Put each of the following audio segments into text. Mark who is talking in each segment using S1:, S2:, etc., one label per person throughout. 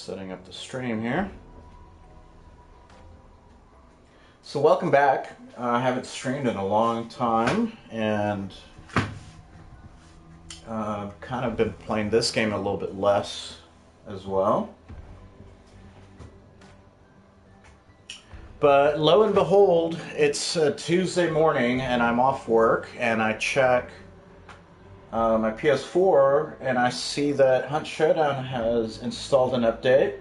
S1: Setting up the stream here. So welcome back. I haven't streamed in a long time, and kind of been playing this game a little bit less as well. But lo and behold, it's a Tuesday morning and I'm off work, and I check my PS4 and I see that Hunt Showdown has installed an update,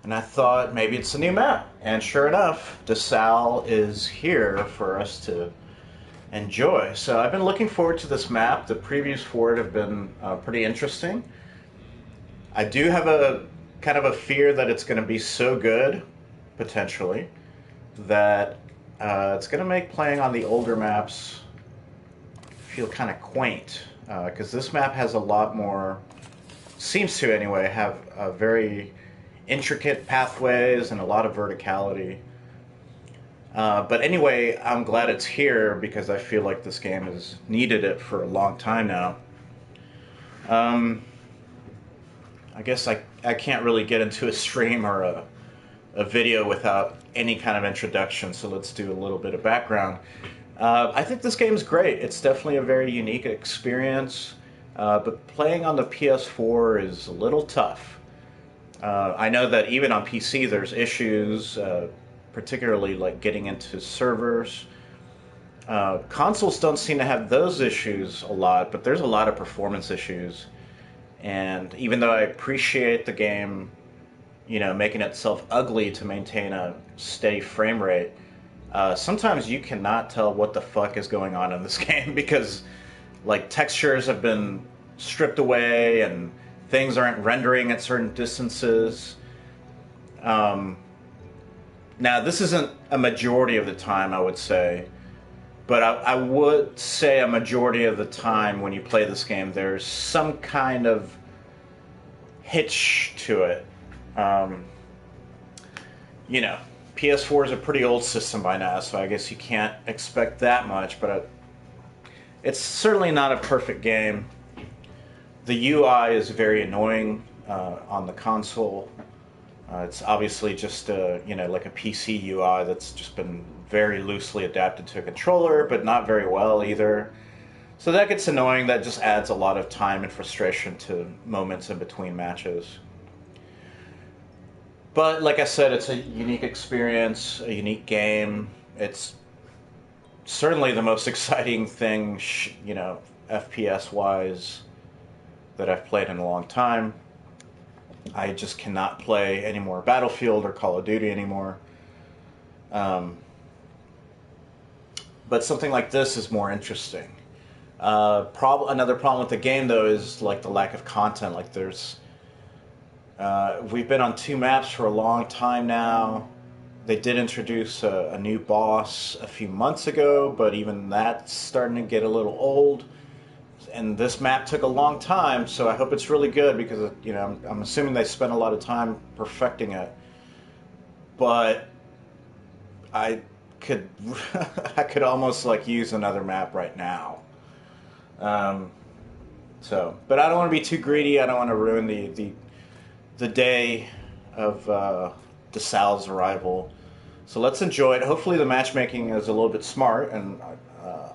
S1: and I thought maybe it's a new map. And sure enough, DeSalle is here for us to enjoy. So I've been looking forward to this map. The previews for it have been pretty interesting. I do have a kind of a fear that it's going to be so good, potentially, that it's going to make playing on the older maps feel kind of quaint. Because this map has a lot more, seems to anyway, have very intricate pathways and a lot of verticality. But anyway, I'm glad it's here because I feel like this game has needed it for a long time now. I guess I can't really get into a stream or a video without any kind of introduction, so let's do a little bit of background. I think this game is great. It's definitely a very unique experience, but playing on the PS4 is a little tough. I know that even on PC there's issues, particularly like getting into servers. Consoles don't seem to have those issues a lot, but there's a lot of performance issues. And even though I appreciate the game, making itself ugly to maintain a steady frame rate, sometimes you cannot tell what the fuck is going on in this game because, like, textures have been stripped away and things aren't rendering at certain distances. Now, this isn't a majority of the time, I would say, but I would say a majority of the time when you play this game, there's some kind of hitch to it. PS4 is a pretty old system by now, so I guess you can't expect that much, but it's certainly not a perfect game. The UI is very annoying on the console. It's obviously just like a PC UI that's just been very loosely adapted to a controller, but not very well either. So that gets annoying. That just adds a lot of time and frustration to moments in between matches. But like I said, it's a unique experience, a unique game. It's certainly the most exciting thing, FPS-wise, that I've played in a long time. I just cannot play any more Battlefield or Call of Duty anymore. But something like this is more interesting. Another problem with the game, though, is like the lack of content. Like we've been on 2 maps for a long time now. They did introduce a new boss a few months ago, but even that's starting to get a little old. And this map took a long time, so I hope it's really good because I'm assuming they spent a lot of time perfecting it. But I could I could almost like use another map right now. But I don't want to be too greedy. I don't want to ruin the day of DeSalle's arrival. So let's enjoy it. Hopefully the matchmaking is a little bit smart, and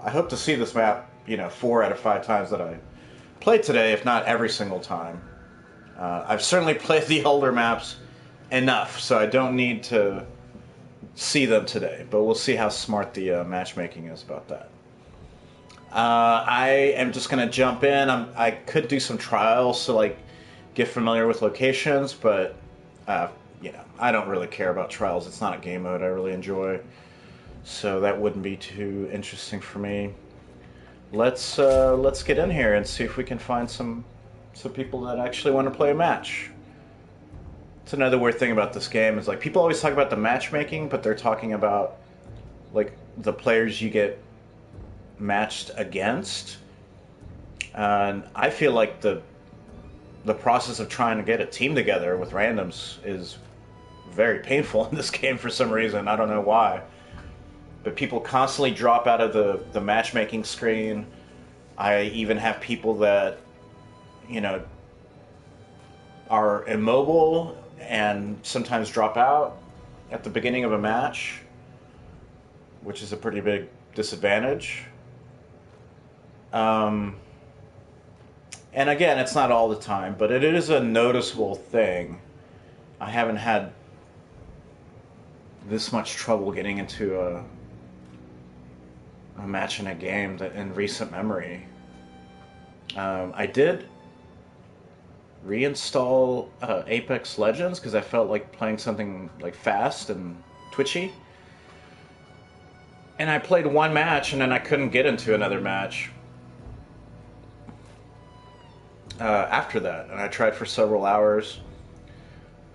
S1: I hope to see this map 4 out of 5 times that I played today, if not every single time. I've certainly played the older maps enough, so I don't need to see them today, but we'll see how smart the matchmaking is about that. I am just going to jump in. I could do some trials to get familiar with locations, but I don't really care about trials. It's not a game mode I really enjoy, so that wouldn't be too interesting for me. Let's get in here and see if we can find some people that actually want to play a match. It's another weird thing about this game is people always talk about the matchmaking, but they're talking about the players you get matched against. And I feel like the process of trying to get a team together with randoms is very painful in this game for some reason. I don't know why. But people constantly drop out of the matchmaking screen. I even have people that, are immobile and sometimes drop out at the beginning of a match, which is a pretty big disadvantage. Um, and again, it's not all the time, but it is a noticeable thing. I haven't had this much trouble getting into a match in a game that in recent memory. I did reinstall Apex Legends because I felt like playing something like fast and twitchy. And I played one match and then I couldn't get into another match after that. And I tried for several hours.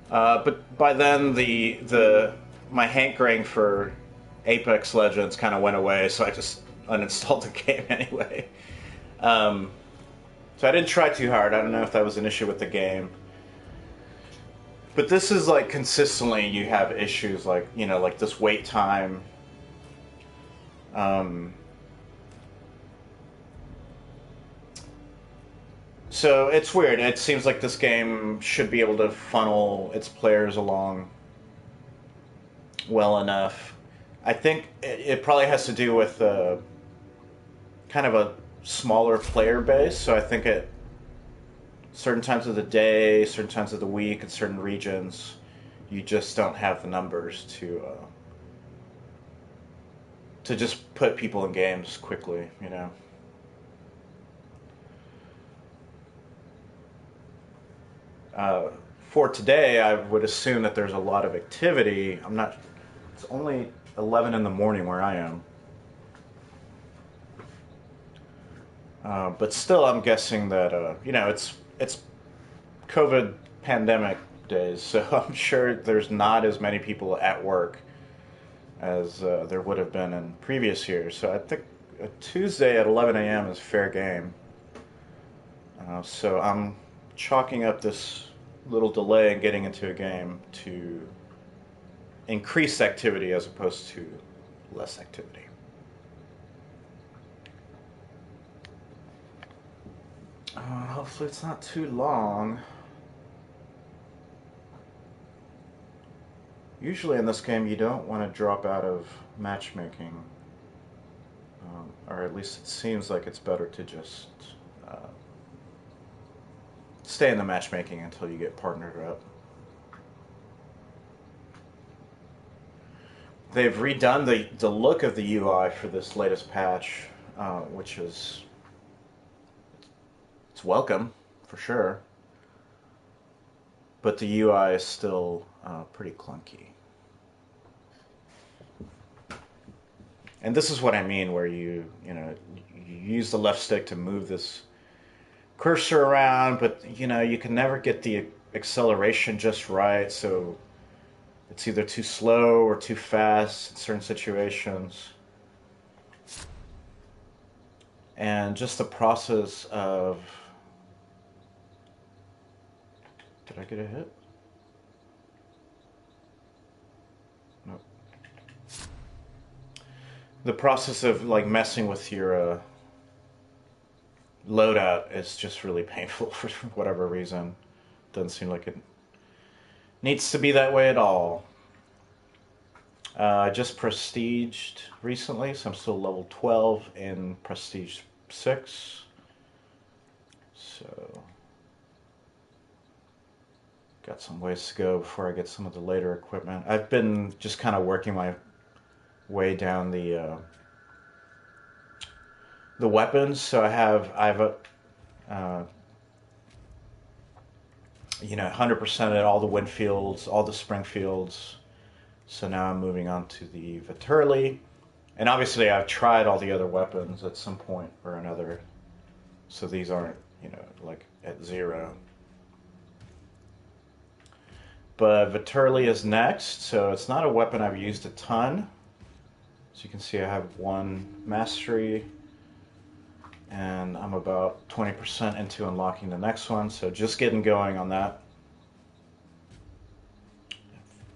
S1: But by then the my hankering for Apex Legends kind of went away, so I just uninstalled the game anyway. So I didn't try too hard. I don't know if that was an issue with the game. But this is like consistently you have issues like, you know, like this wait time. So it's weird. It seems like this game should be able to funnel its players along well enough. I think it probably has to do with kind of a smaller player base. So I think at certain times of the day, certain times of the week, in certain regions, you just don't have the numbers to just put people in games quickly, you know. For today, I would assume that there's a lot of activity. I'm not. It's only 11 in the morning where I am. But still, I'm guessing that you know it's COVID pandemic days, so I'm sure there's not as many people at work as there would have been in previous years. So I think a Tuesday at 11 a.m. is fair game. So I'm chalking up this little delay in getting into a game to increased activity as opposed to less activity. Hopefully it's not too long. Usually in this game you don't want to drop out of matchmaking, or at least it seems like it's better to just stay in the matchmaking until you get partnered up. They've redone the look of the UI for this latest patch, which is it's welcome for sure, but the UI is still pretty clunky. And this is what I mean, where you use the left stick to move this cursor around, but you know you can never get the acceleration just right, so it's either too slow or too fast in certain situations. And just the process of... Did I get a hit? Nope. The process of like messing with your loadout is just really painful for whatever reason. Doesn't seem like it needs to be that way at all. I just prestiged recently, so I'm still level 12 in Prestige 6. So, got some ways to go before I get some of the later equipment. I've been just kind of working my way down the weapons. So I have a you know, 100% at all the wind fields, all the spring fields. So now I'm moving on to the Viterli. And obviously I've tried all the other weapons at some point or another. So these aren't, you know, like at 0. But Viterli is next, so it's not a weapon I've used a ton. So you can see I have 1 mastery, and I'm about 20% into unlocking the next one, so just getting going on that.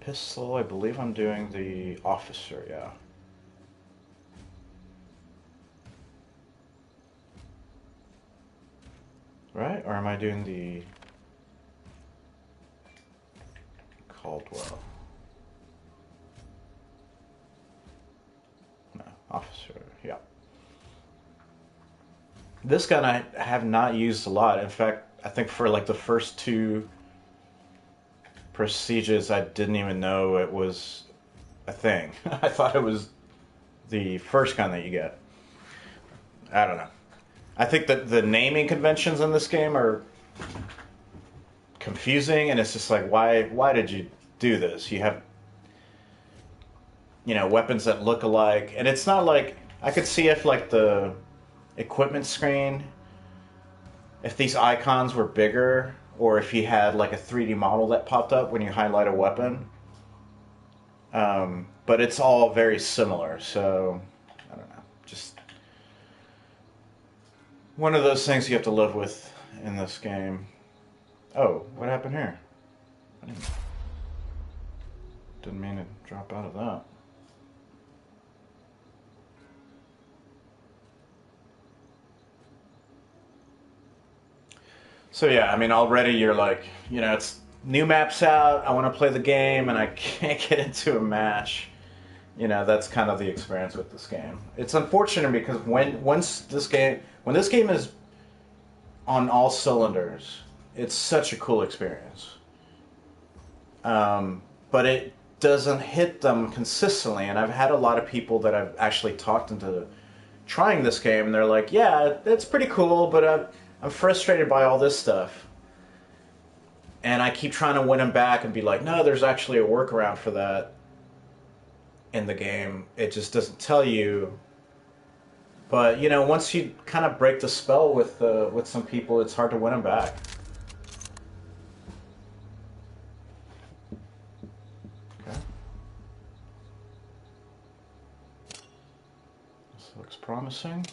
S1: Pistol, I believe I'm doing the officer, yeah. Right? Or am I doing the... Caldwell. No, officer, yeah. This gun I have not used a lot. In fact, I think for like the first two Prestiges, I didn't even know it was a thing. I thought it was the first gun that you get. I don't know. I think that the naming conventions in this game are confusing, and it's just like, why did you do this? You have, weapons that look alike, and it's not like I could see if like the equipment screen, if these icons were bigger, or if you had like a 3D model that popped up when you highlight a weapon. But it's all very similar, so I don't know. Just one of those things you have to live with in this game. Oh, what happened here? I didn't mean to drop out of that. So yeah, I mean, already you're like, it's new maps out, I want to play the game, and I can't get into a match. That's kind of the experience with this game. It's unfortunate because when this game is on all cylinders, it's such a cool experience. But it doesn't hit them consistently, and I've had a lot of people that I've actually talked into trying this game, and they're like, yeah, it's pretty cool, but I'm frustrated by all this stuff. And I keep trying to win them back and be like, no, there's actually a workaround for that in the game. It just doesn't tell you. But, once you kind of break the spell with some people, it's hard to win them back. Okay. This looks promising.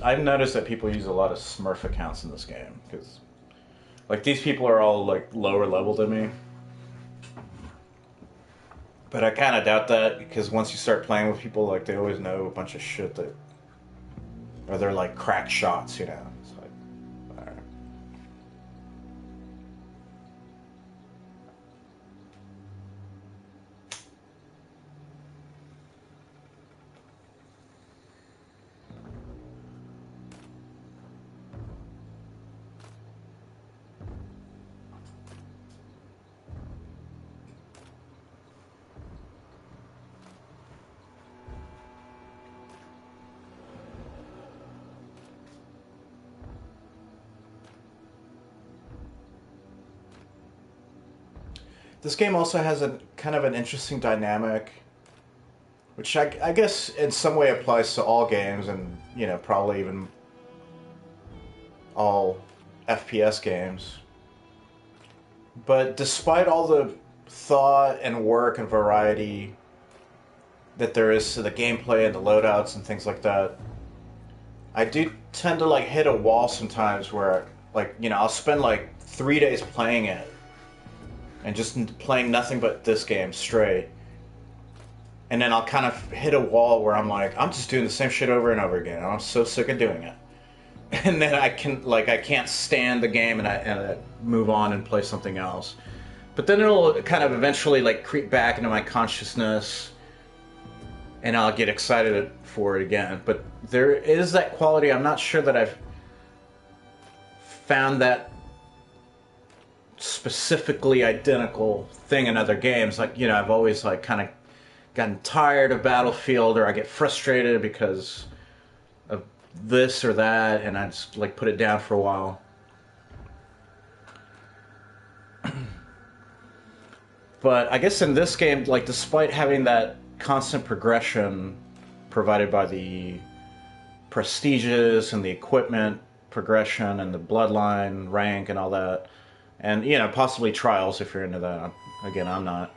S1: I've noticed that people use a lot of Smurf accounts in this game, because, like, these people are all, like, lower level than me. But I kind of doubt that, because once you start playing with people, like, they always know a bunch of shit or they're, like, crack shots, It's like, alright. This game also has a kind of an interesting dynamic, which I guess in some way applies to all games, and probably even all FPS games. But despite all the thought and work and variety that there is to the gameplay and the loadouts and things like that, I do tend to like hit a wall sometimes where I'll spend like 3 days playing it and just playing nothing but this game straight. And then I'll kind of hit a wall where I'm like, I'm just doing the same shit over and over again. And I'm so sick of doing it. And then I can't stand the game, and I move on and play something else. But then it'll kind of eventually like creep back into my consciousness, and I'll get excited for it again. But there is that quality. I'm not sure that I've found that specifically identical thing in other games. I've always kind of gotten tired of Battlefield, or I get frustrated because of this or that, and I just put it down for a while. But I guess in this game, despite having that constant progression provided by the prestiges and the equipment progression and the bloodline rank and all that, and possibly trials if you're into that. Again, I'm not.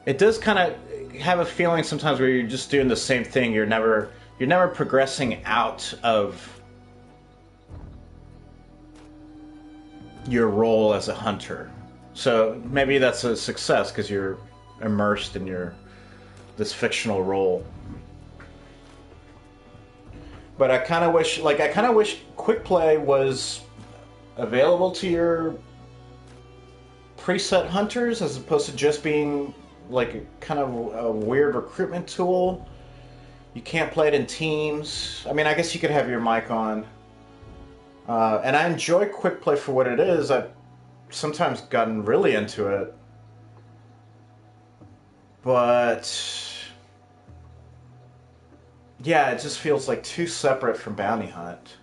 S1: It does kind of have a feeling sometimes where you're just doing the same thing. You're never progressing out of your role as a hunter. So maybe that's a success because you're immersed in this fictional role. But I kind of wish quick play was available to your preset hunters as opposed to just being like a kind of a weird recruitment tool. You can't play it in teams. I mean, I guess you could have your mic on. And I enjoy quick play for what it is. I've sometimes gotten really into it. But yeah, it just feels like too separate from Bounty Hunt.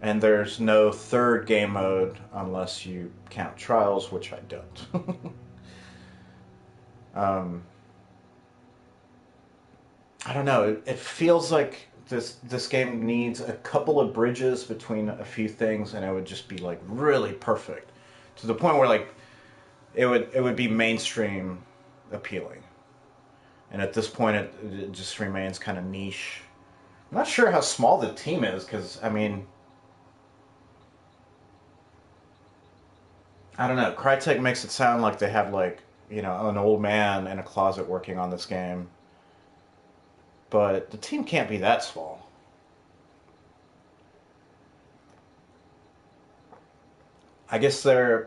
S1: And there's no third game mode unless you count Trials, which I don't. I don't know. It feels like this game needs a couple of bridges between a few things, and it would just be like really perfect to the point where like it would be mainstream appealing. And at this point, it just remains kind of niche. I'm not sure how small the team is because I mean, I don't know. Crytek makes it sound like they have like an old man in a closet working on this game. But the team can't be that small. I guess they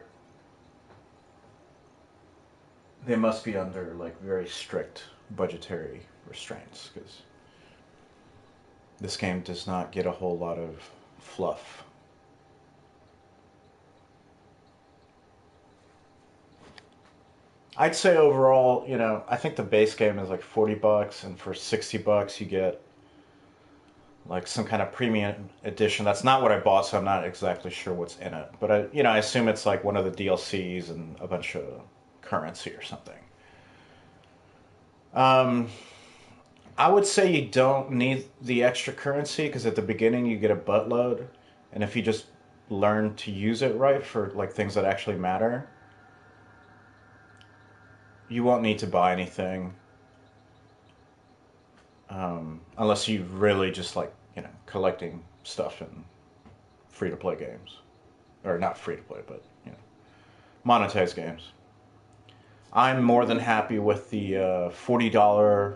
S1: must be under like very strict budgetary restraints because this game does not get a whole lot of fluff. I'd say overall, I think the base game is like $40, and for $60 you get like some kind of premium edition. That's not what I bought, so I'm not exactly sure what's in it. But I assume it's like one of the DLCs and a bunch of currency or something. I would say you don't need the extra currency because at the beginning you get a buttload, and if you just learn to use it right for like things that actually matter, you won't need to buy anything unless you really just like collecting stuff in free to play games, or not free to play, but monetized games. I'm more than happy with the $40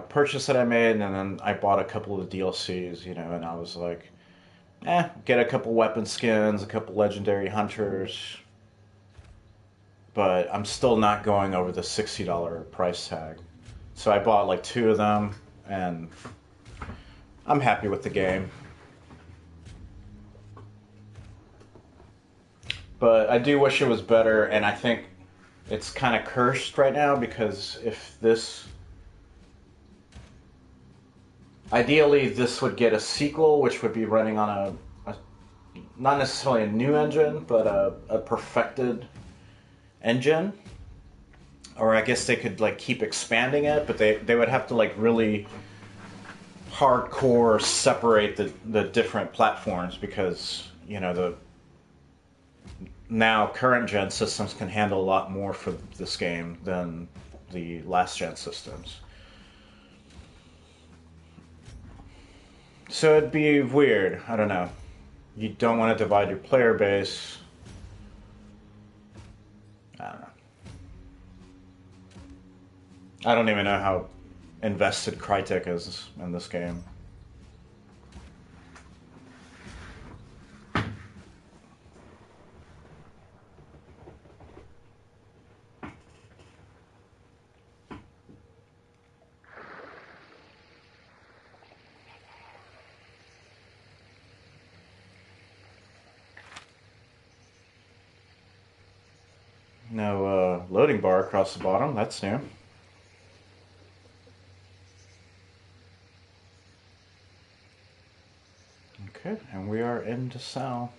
S1: purchase that I made, and then I bought a couple of the DLCs, and I was like, get a couple weapon skins, a couple legendary hunters, but I'm still not going over the $60 price tag. So I bought like 2 of them, and I'm happy with the game. But I do wish it was better, and I think it's kind of cursed right now because if this... Ideally, this would get a sequel, which would be running on a not necessarily a new engine, but a perfected engine. Or I guess they could like keep expanding it, but they would have to like really hardcore separate the different platforms because the now current gen systems can handle a lot more for this game than the last gen systems. So it'd be weird. I don't know. You don't want to divide your player base. I don't know. I don't even know how invested Crytek is in this game. No loading bar across the bottom. That's new. Okay, and we are in DeSalle.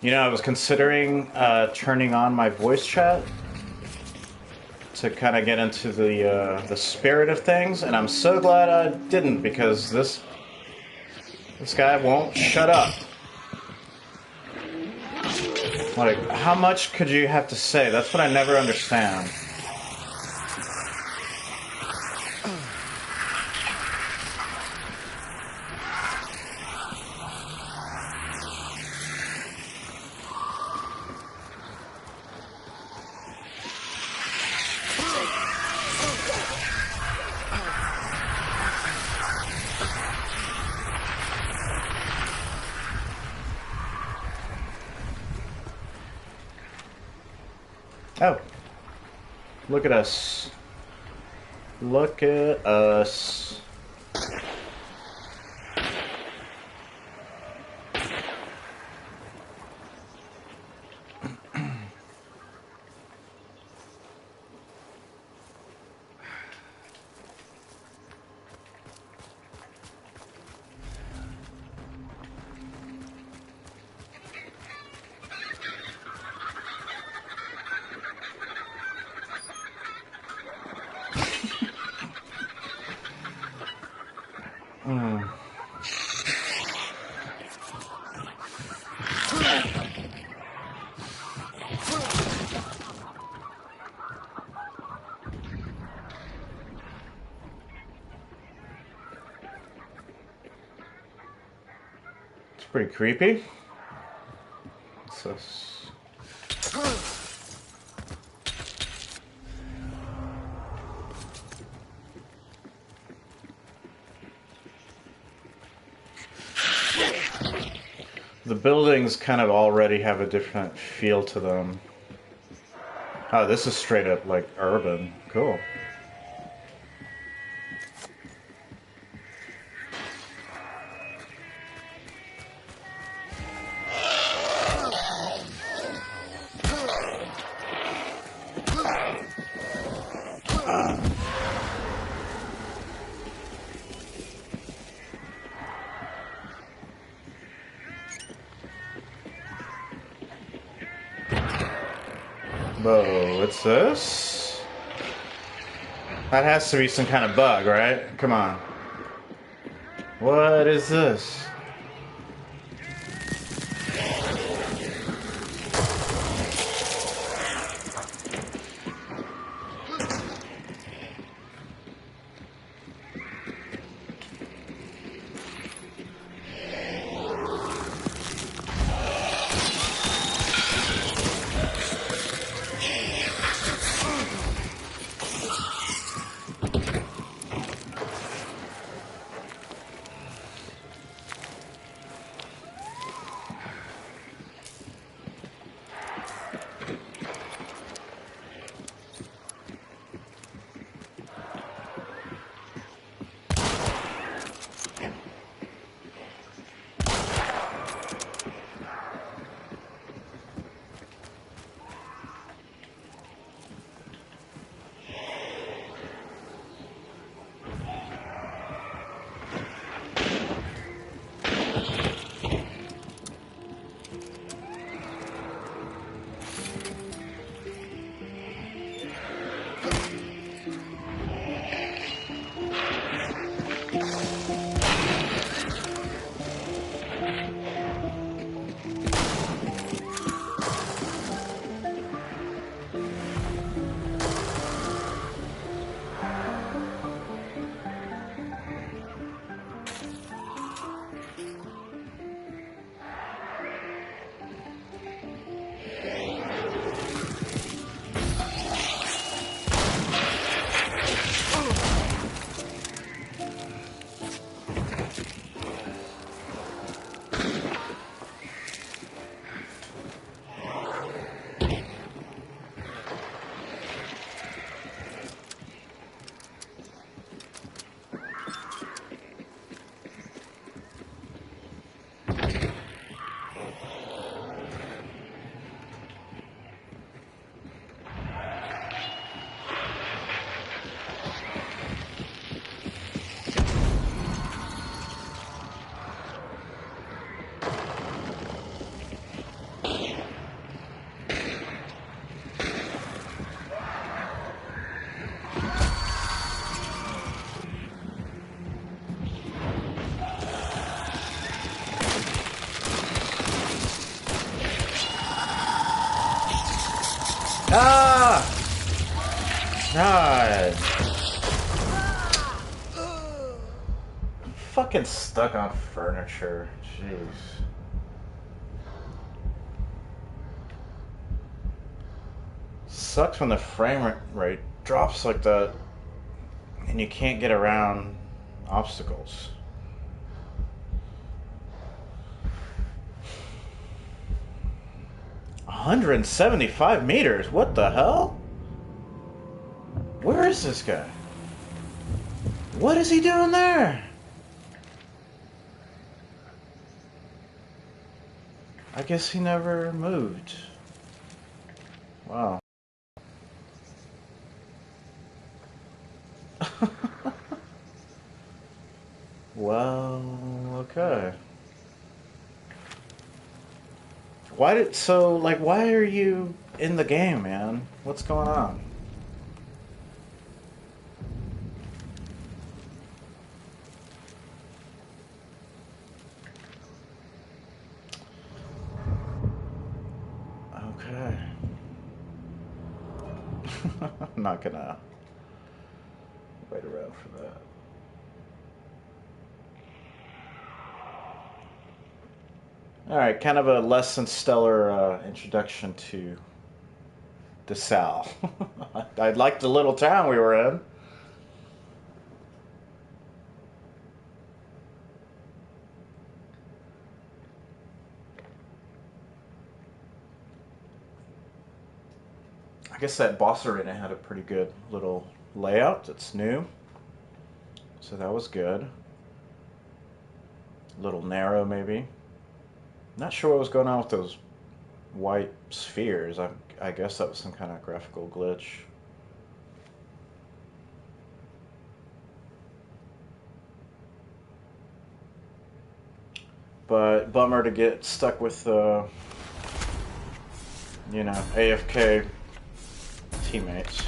S1: You know, I was considering turning on my voice chat to kind of get into the spirit of things, and I'm so glad I didn't, because this guy won't shut up. Like, how much could you have to say? That's what I never understand. Oh. Look at us. Look at us. It's pretty creepy. What's this? The buildings kind of already have a different feel to them. Oh, this is straight up like urban. Cool. Whoa, what's this? That has to be some kind of bug, right? Come on. What is this? God. Fucking stuck on furniture. Jeez. Sucks when the frame rate drops like that and you can't get around obstacles. $175 meters? What the hell? Where is this guy? What is he doing there? I guess he never moved. Wow. Well, okay. Why are you in the game, man? What's going on? Okay. I'm not gonna wait around for that. Alright, kind of a less than stellar introduction to DeSalle. I liked the little town we were in. I guess that boss arena had a pretty good little layout. It's new, so that was good. A little narrow, maybe. Not sure what was going on with those white spheres. I guess that was some kind of graphical glitch. But bummer to get stuck with, AFK teammates.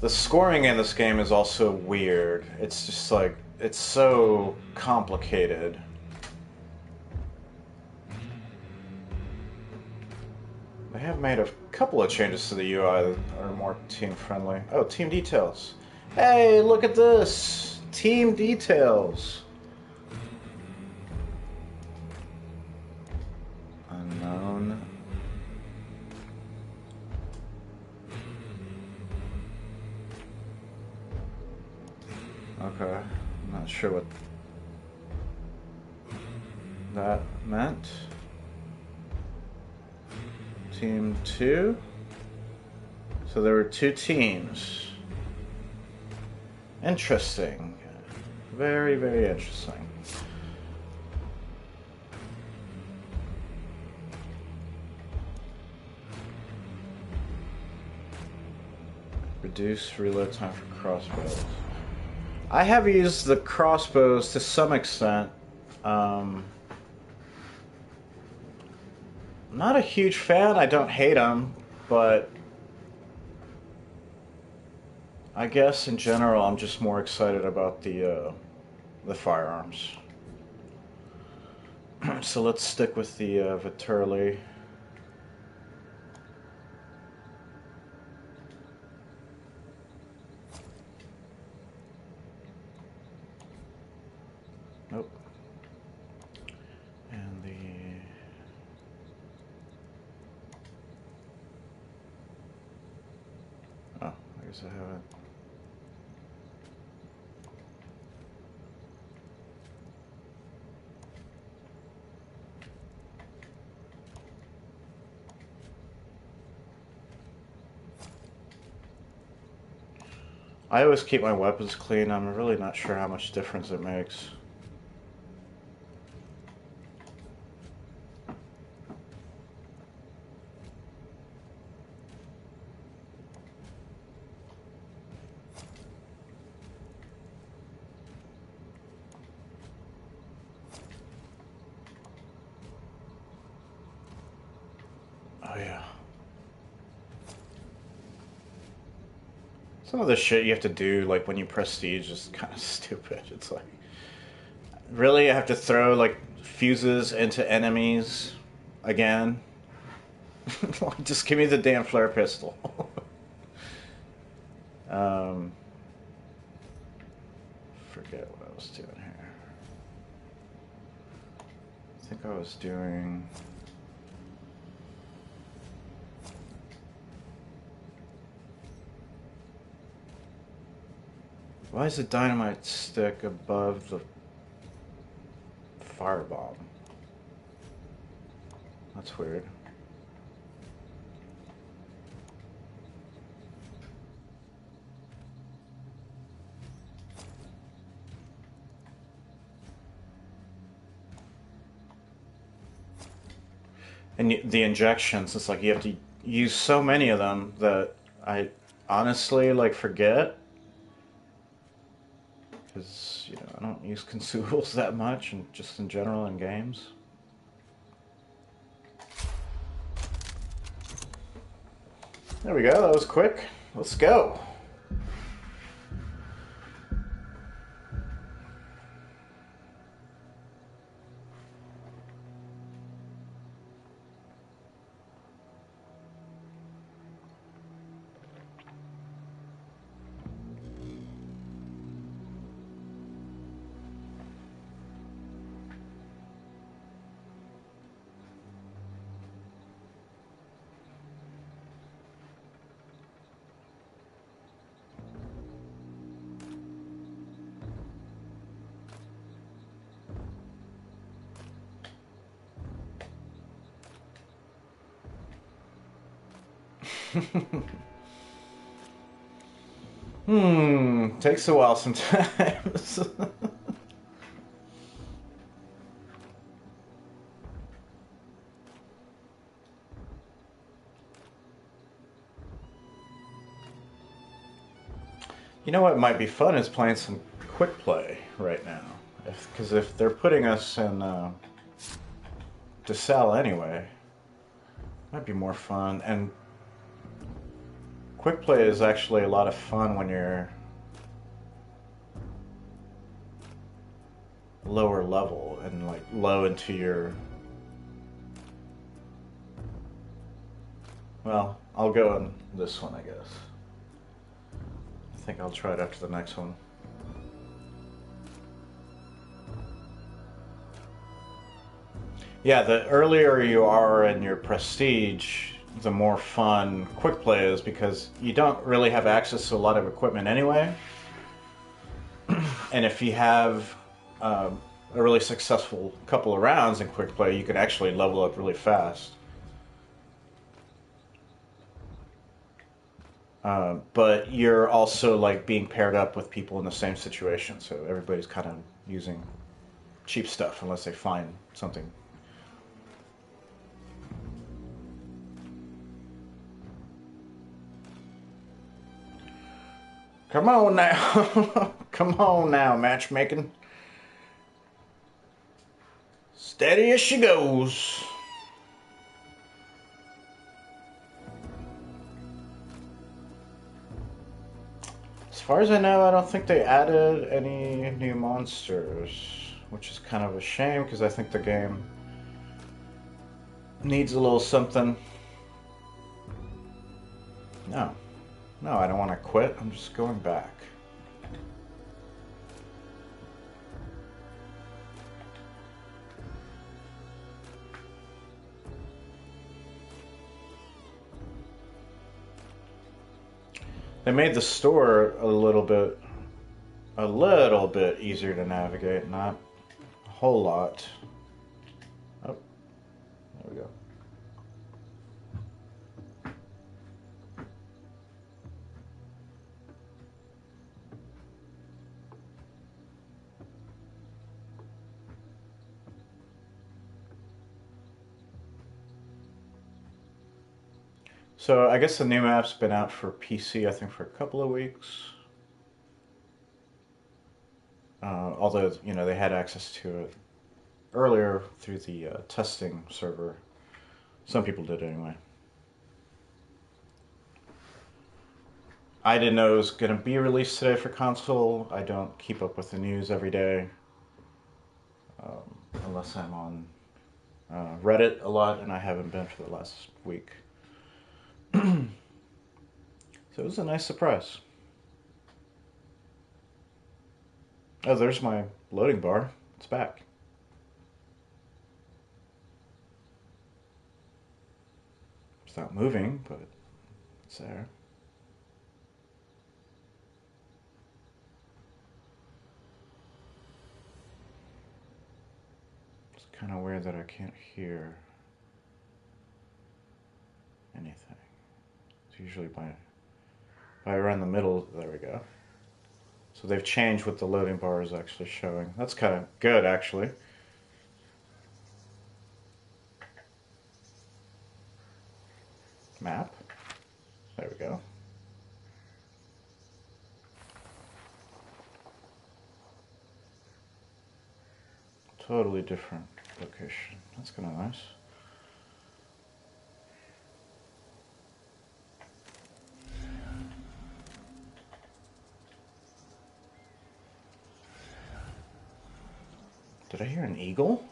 S1: The scoring in this game is also weird. It's just like, it's so complicated. They have made a couple of changes to the UI that are more team friendly. Oh, team details. Hey, look at this! Team details! Unknown. Okay, I'm not sure what that meant. Team 2? So there were 2 teams. Interesting. Very, very interesting. Reduce reload time for crossbows. I have used the crossbows to some extent. Not a huge fan. I don't hate them, but I guess in general I'm just more excited about the firearms. So let's stick with the Viterli. Nope. And the... Oh, I guess I haven't. I always keep my weapons clean. I'm really not sure how much difference it makes. yeah. Some of the shit you have to do, like when you prestige, is kind of stupid. It's like, really, I have to throw like fuses into enemies again? Like, just give me the damn flare pistol. um, Forget what I was doing here. I think I was doing. Why is the dynamite stick above the firebomb? That's weird. And the injections, it's like you have to use so many of them that I honestly like forget. Because, you know, I don't use consumables that much, and just in general in games. There we go, that was quick. Let's go. Takes a while sometimes. You know what might be fun is playing some quick play right now. Because if they're putting us in DeSalle anyway, it might be more fun. And quick play is actually a lot of fun when you're lower level and like low into your. Well, I'll go on this one, I guess. I think I'll try it after the next one. Yeah, the earlier you are in your prestige, the more fun quick play is because you don't really have access to a lot of equipment anyway. And if you have a really successful couple of rounds in quick play, you can actually level up really fast. But you're also like being paired up with people in the same situation, so everybody's kind of using cheap stuff unless they find something. Come on now. Come on now, matchmaking. Steady as she goes. As far as I know, I don't think they added any new monsters, which is kind of a shame because I think the game needs a little something. No. No, I don't want to quit. I'm just going back. They made the store a little bit easier to navigate, not a whole lot. Oh, there we go. So I guess the new map's been out for PC, I think, for a couple of weeks. Although, you know, they had access to it earlier through the testing server. Some people did anyway. I didn't know it was going to be released today for console. I don't keep up with the news every day, unless I'm on Reddit a lot, and I haven't been for the last week. So it was a nice surprise. Oh, there's my loading bar. It's back. It's not moving, but it's there. It's kind of weird that I can't hear anything. It's usually by around the middle. There we go. So they've changed what the loading bar is actually showing. That's kind of good, actually. Map. There we go. Totally different location. That's kind of nice. Did I hear an eagle?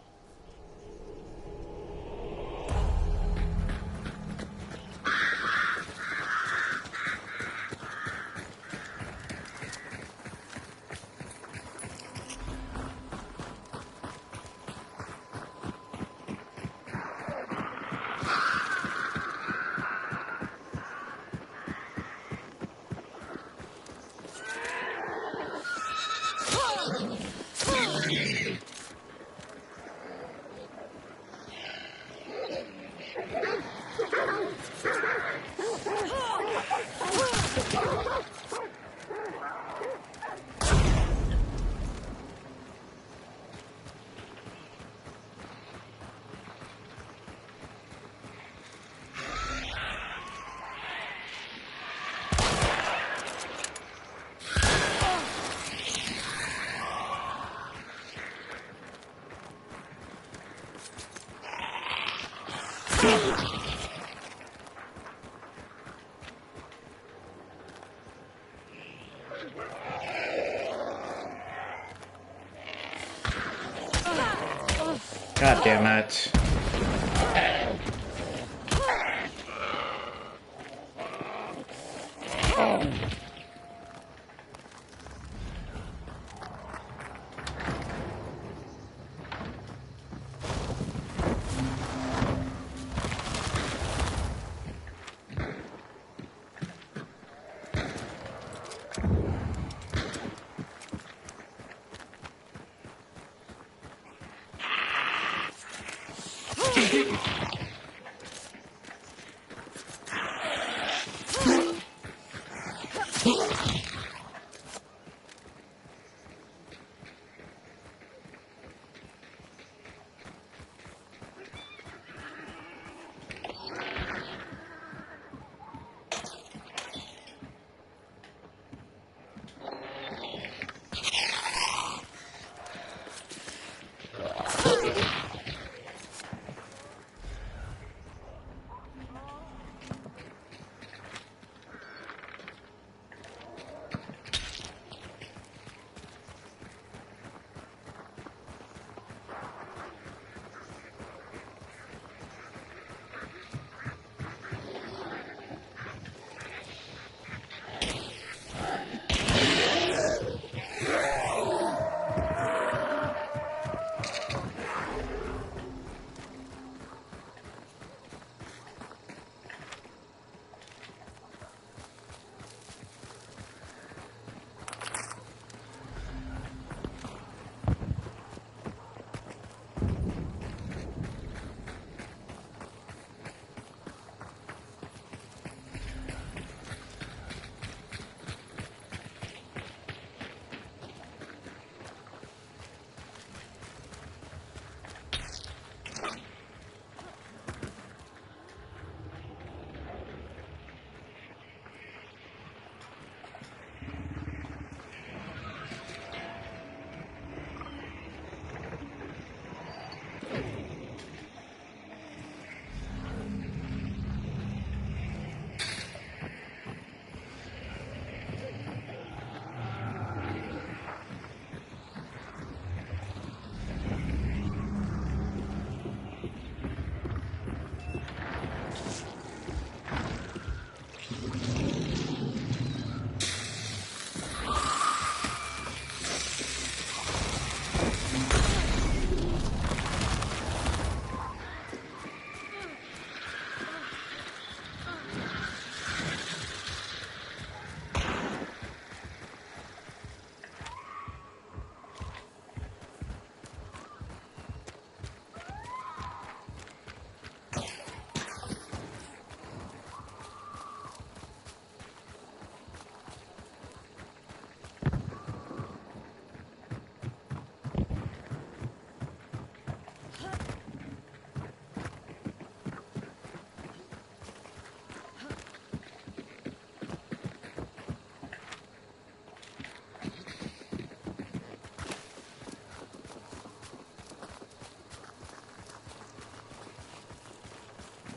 S1: God damn it.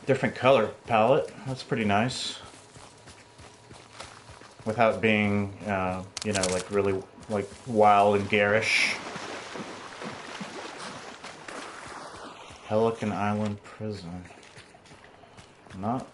S1: different color palette. That's pretty nice. Without being, you know, like really like wild and garish. Pelican Island Prison. Not.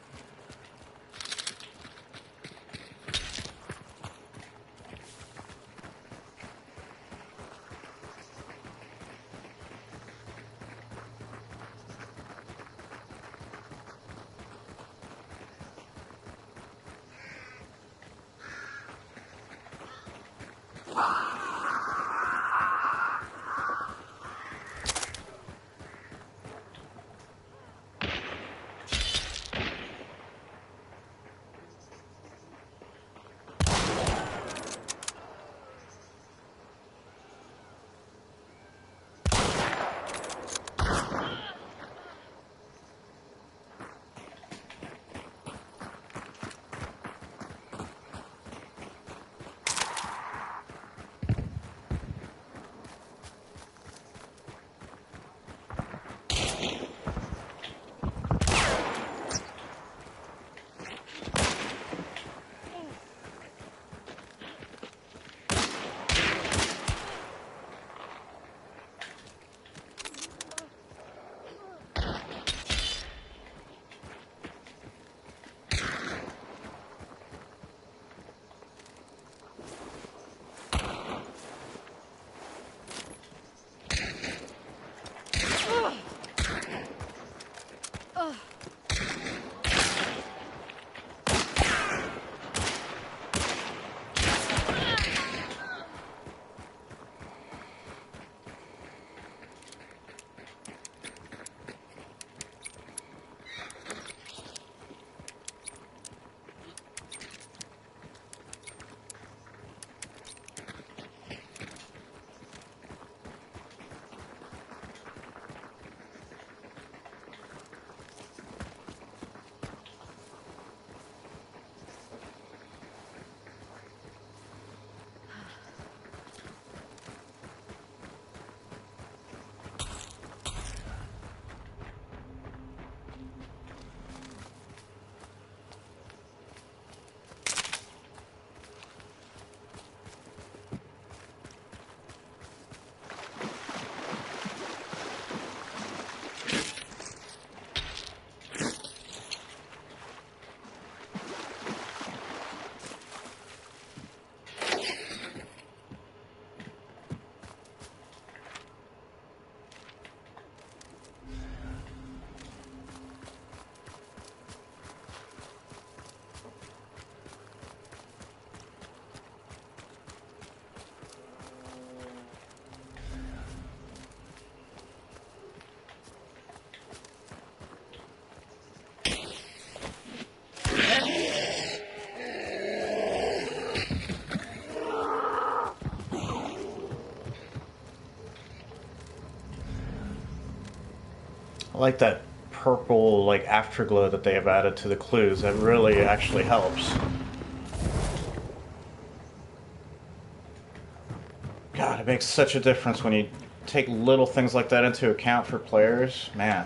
S1: I like that purple like afterglow that they have added to the clues. That really actually helps. God, it makes such a difference when you take little things like that into account for players. Man.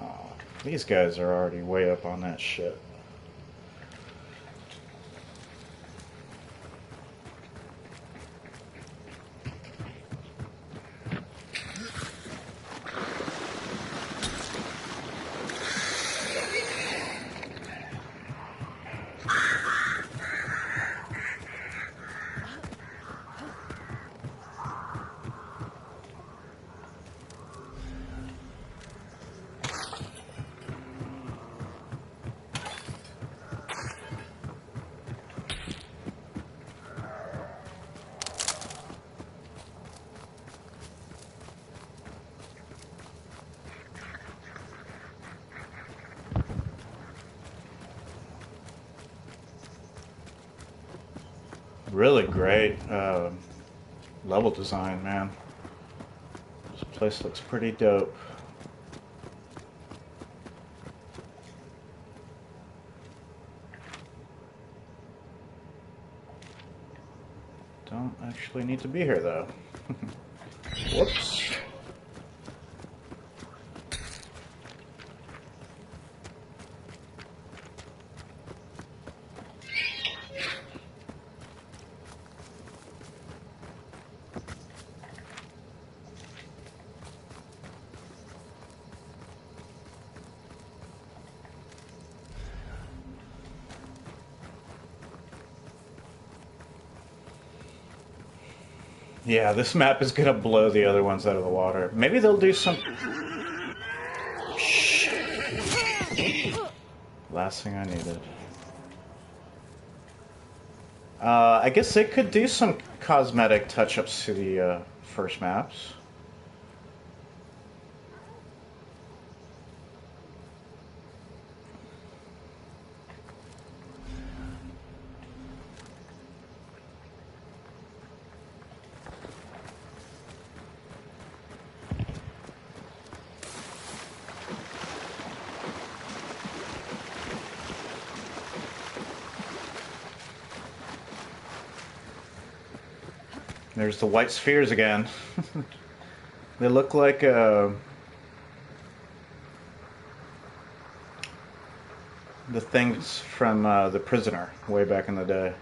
S1: Oh, these guys are already way up on that shit. Really great level design, man. This place looks pretty dope. Don't actually need to be here, though. Whoops. Yeah, this map is gonna blow the other ones out of the water. Maybe they'll do some... Shit. Last thing I needed. I guess they could do some cosmetic touch-ups to the first maps. There's the white spheres again. They look like the things from The Prisoner way back in the day.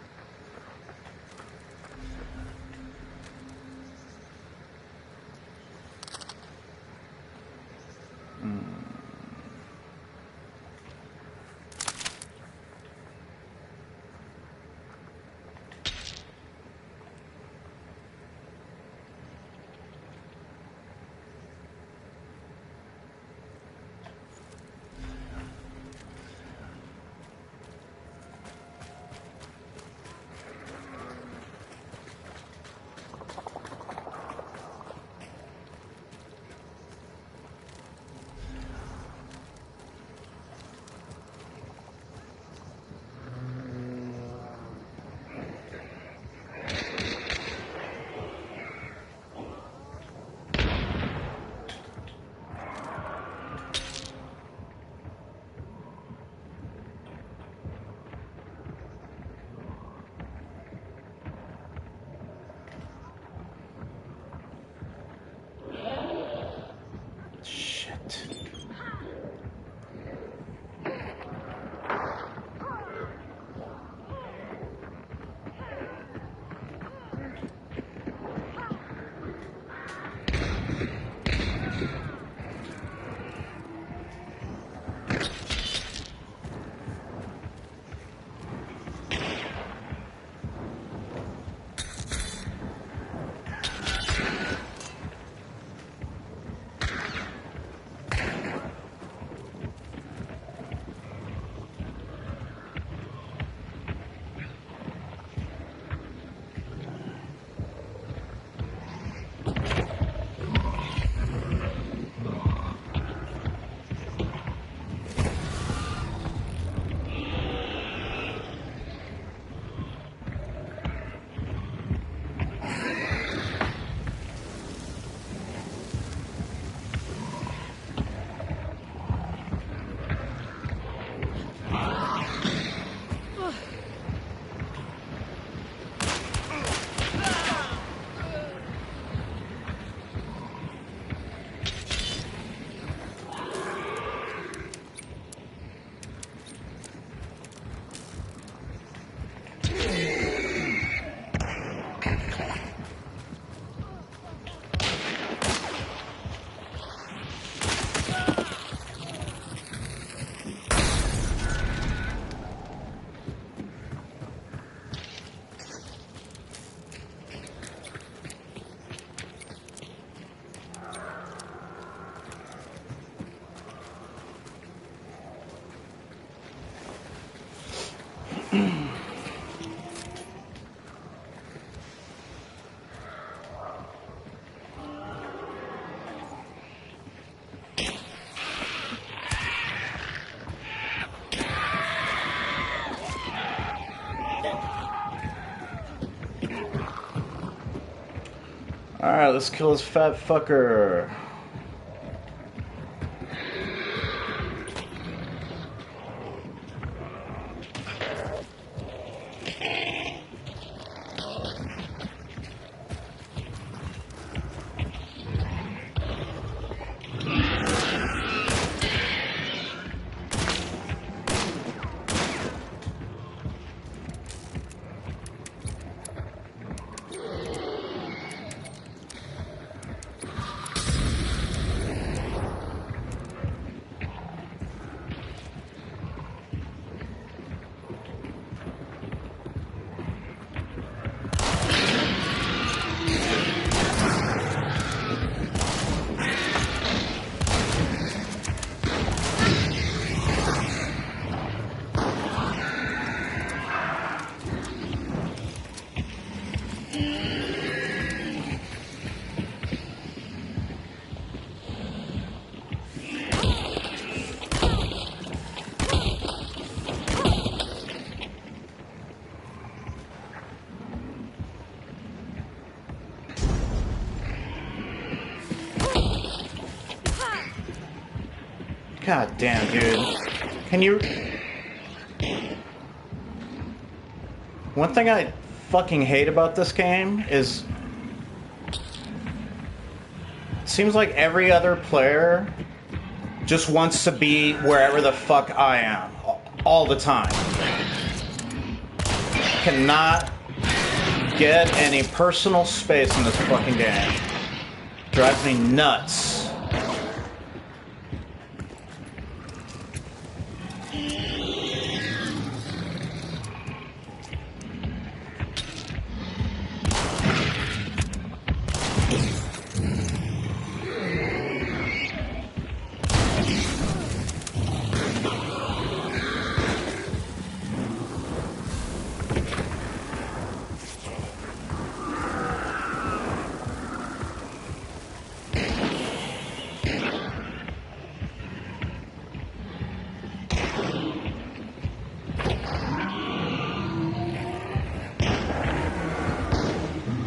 S1: Alright, let's kill this fat fucker. God damn, dude. Can you... One thing I fucking hate about this game is... It seems like every other player just wants to be wherever the fuck I am. All the time. Cannot get any personal space in this fucking game. Drives me nuts.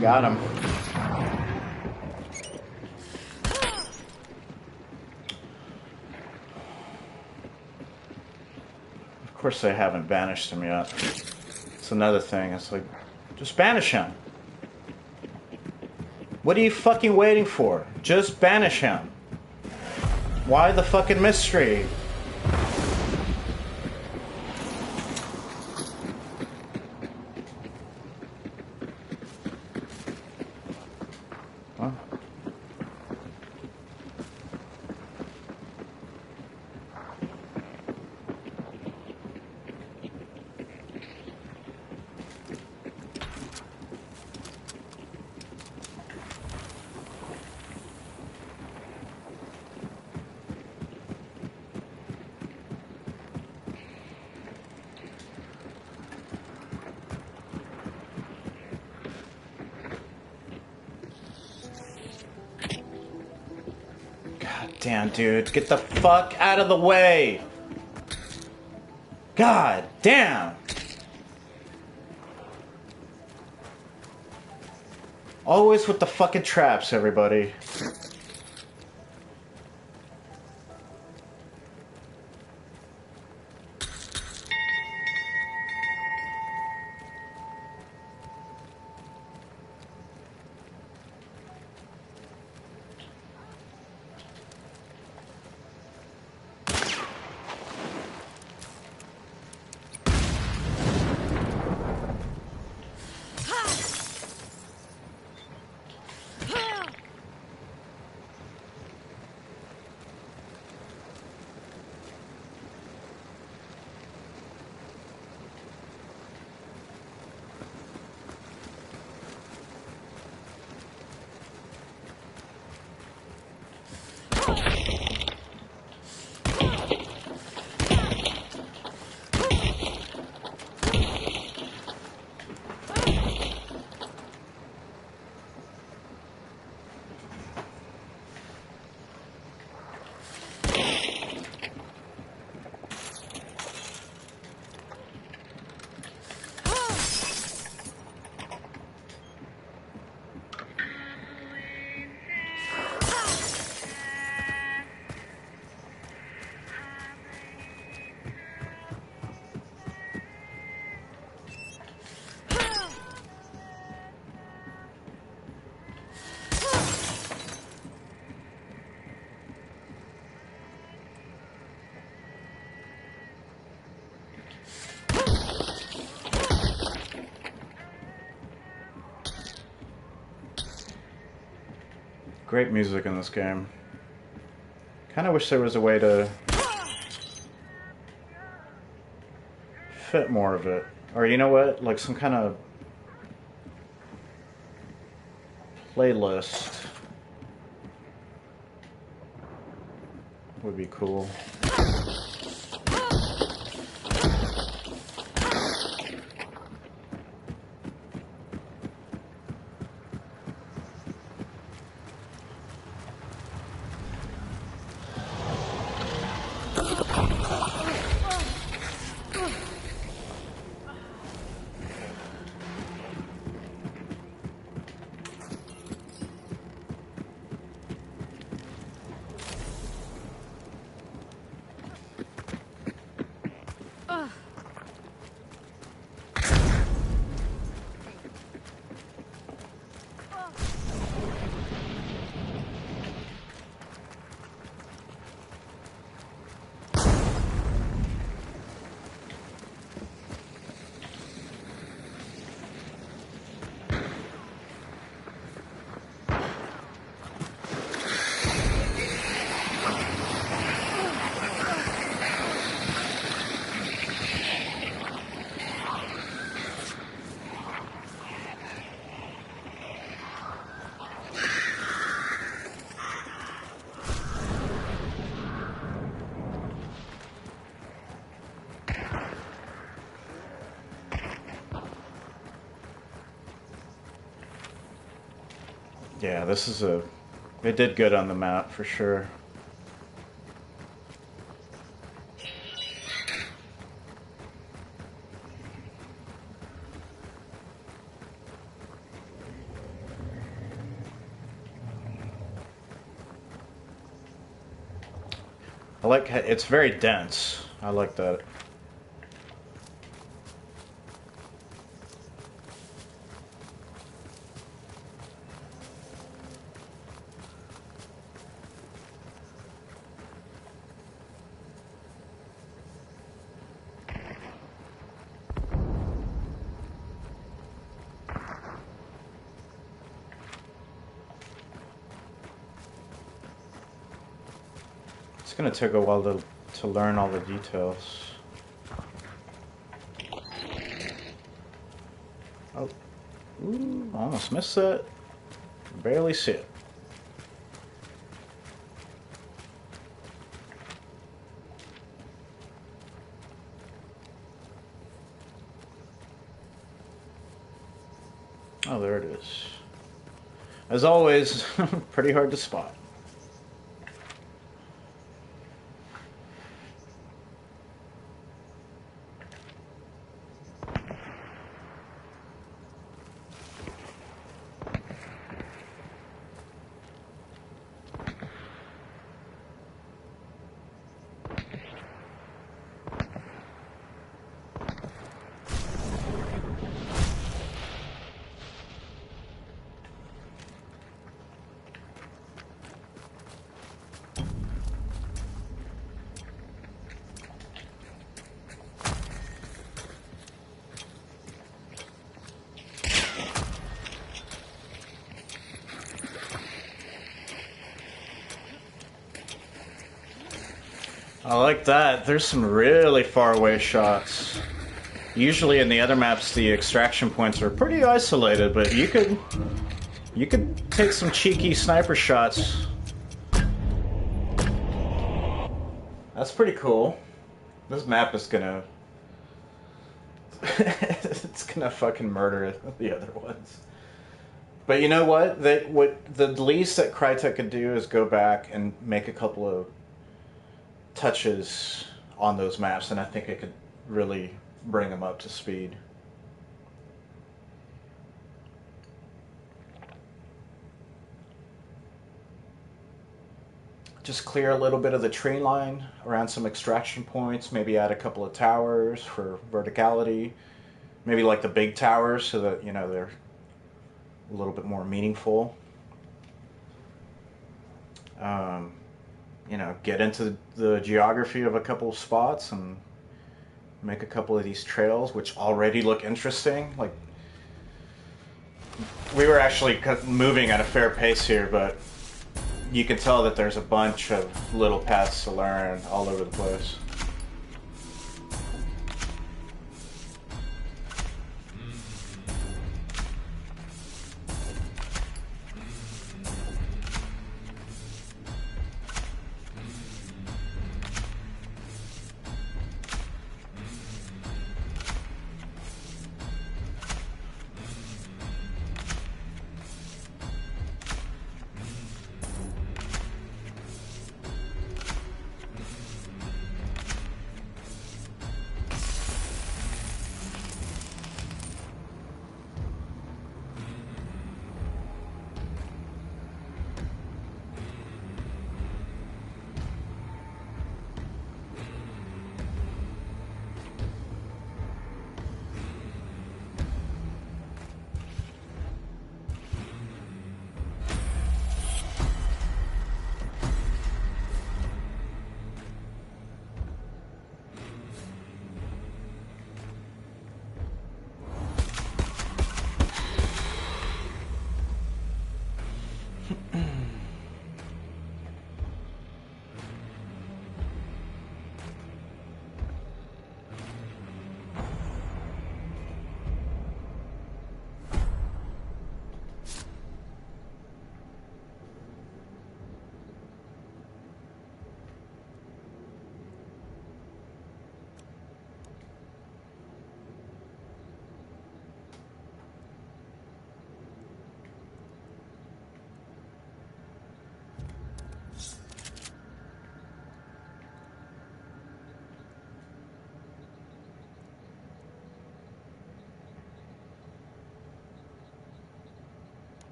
S1: Got him. Of course they haven't banished him yet. It's another thing. It's like, just banish him. What are you fucking waiting for? Just banish him. Why the fucking mystery? Huh? Damn, dude. Get the fuck out of the way. God damn. Always with the fucking traps, everybody. Great music in this game. Kind of wish there was a way to fit more of it. Or you know what? Like some kind of playlist would be cool. Yeah, this is a... They did good on the map, for sure. I like... It's very dense. I like that. It's gonna take a while to learn all the details. Oh, ooh, almost missed it. Barely see it. Oh, there it is. As always, pretty hard to spot. I like that. There's some really far away shots. Usually in the other maps the extraction points are pretty isolated, but you could take some cheeky sniper shots. That's pretty cool. This map is gonna it's gonna fucking murder the other ones. But you know what? What the least that Crytek could do is go back and make a couple of touches on those maps, and I think it could really bring them up to speed. Just clear a little bit of the tree line around some extraction points, maybe add a couple of towers for verticality, maybe like the big towers so that, you know, they're a little bit more meaningful. You know, get into the geography of a couple of spots and make a couple of these trails, which already look interesting. Like, we were actually moving at a fair pace here, but you can tell that there's a bunch of little paths to learn all over the place.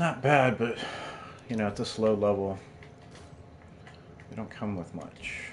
S1: not bad, but, you know, at this low level, they don't come with much.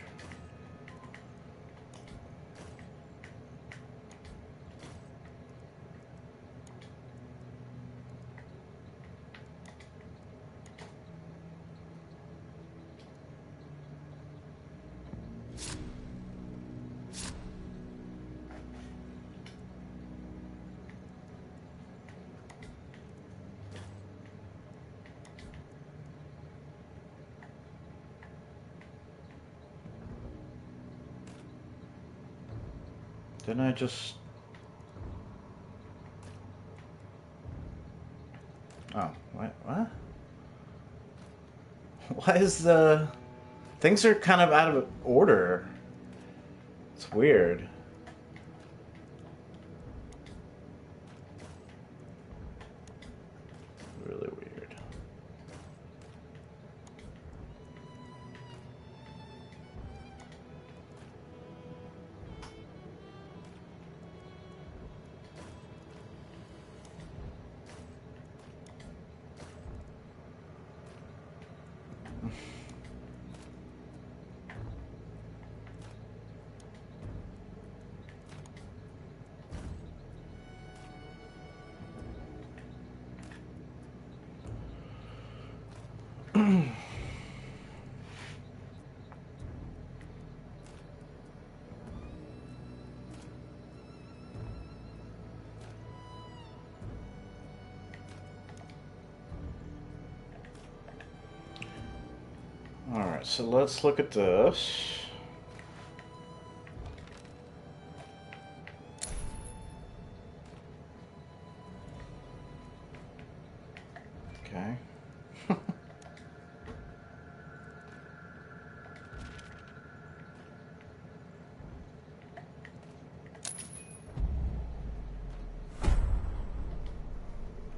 S1: Didn't I just... Oh, what? What? Why is the... Things are kind of out of order. It's weird. Really weird. Alright, so let's look at this. Okay.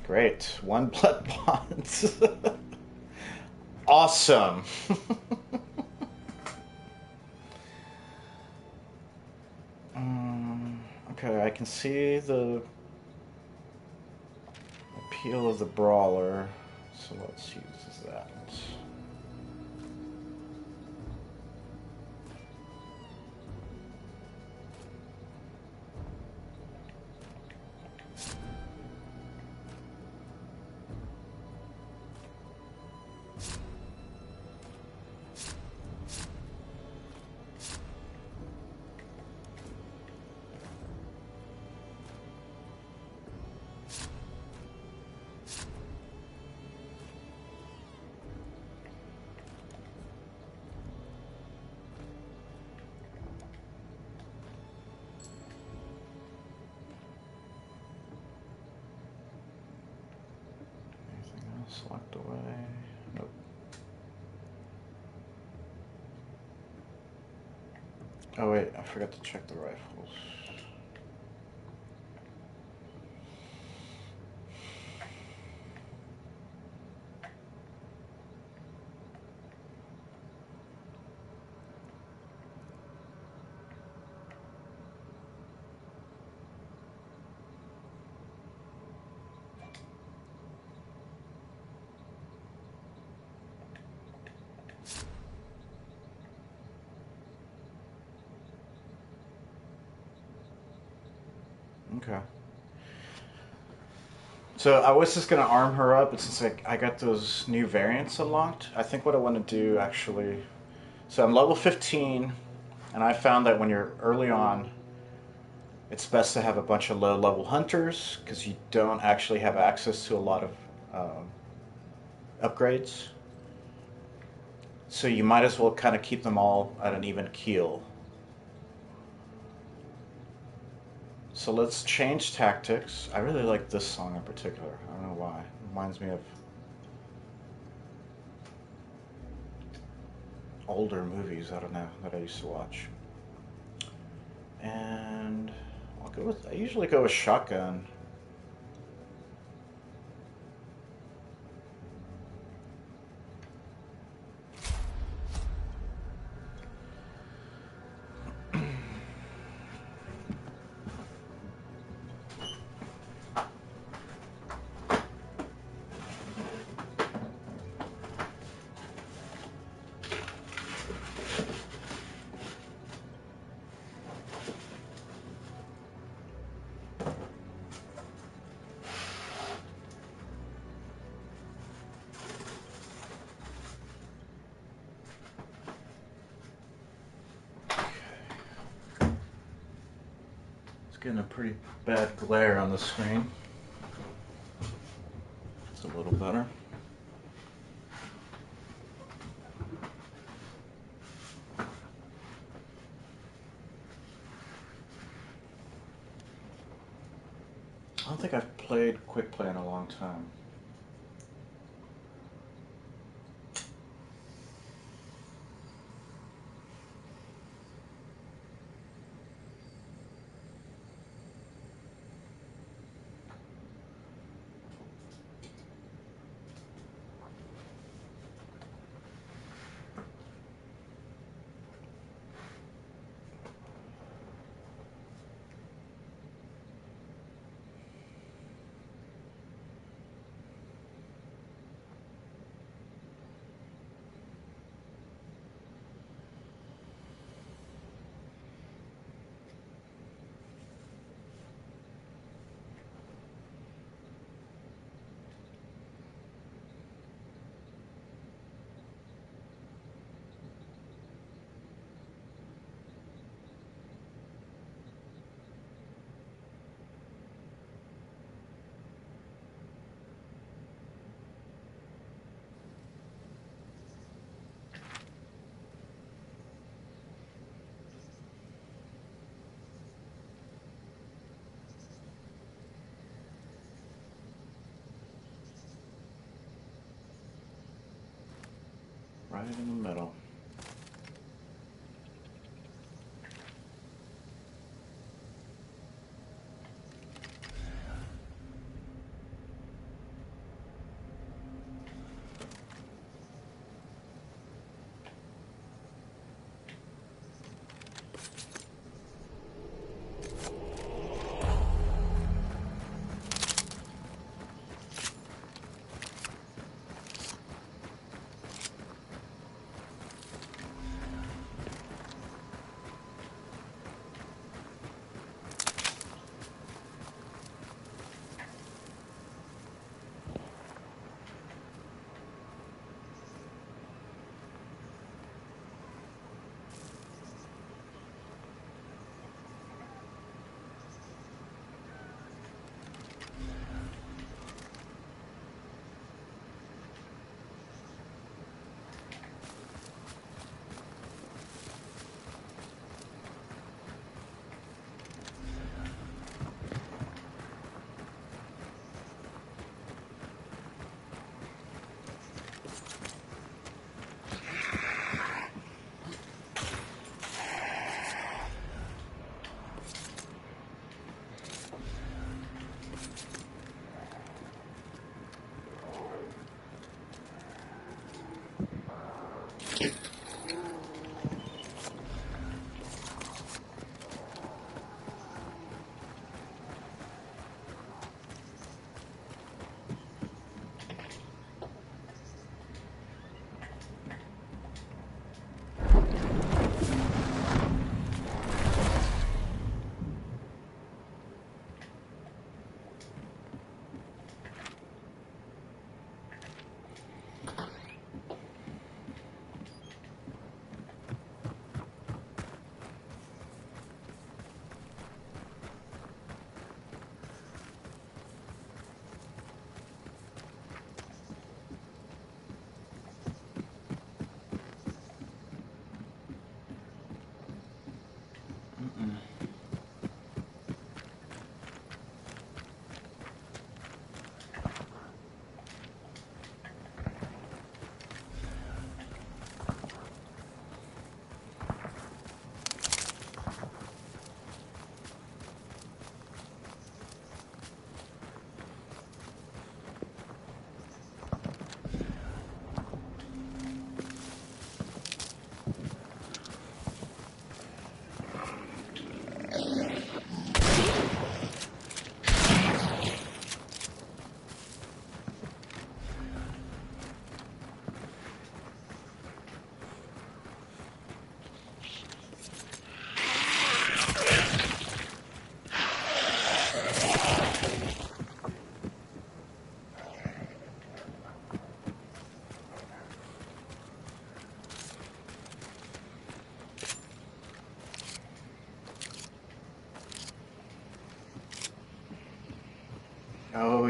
S1: Great. One blood bond. Awesome. Okay, I can see the appeal of the brawler, so let's use that. Locked away. Nope. Oh wait, I forgot to check the rifles. Okay. So I was just gonna arm her up, but since I got those new variants unlocked, I think what I want to do actually. So I'm level 15, and I found that when you're early on, it's best to have a bunch of low-level hunters because you don't actually have access to a lot of upgrades. So you might as well kind of keep them all at an even keel. So let's change tactics. I really like this song in particular. I don't know why. It reminds me of older movies, I don't know, that I used to watch. And I usually go with shotgun. getting a pretty bad glare on the screen. It's a little better. I don't think I've played Quick Play in a long time. Right in the middle.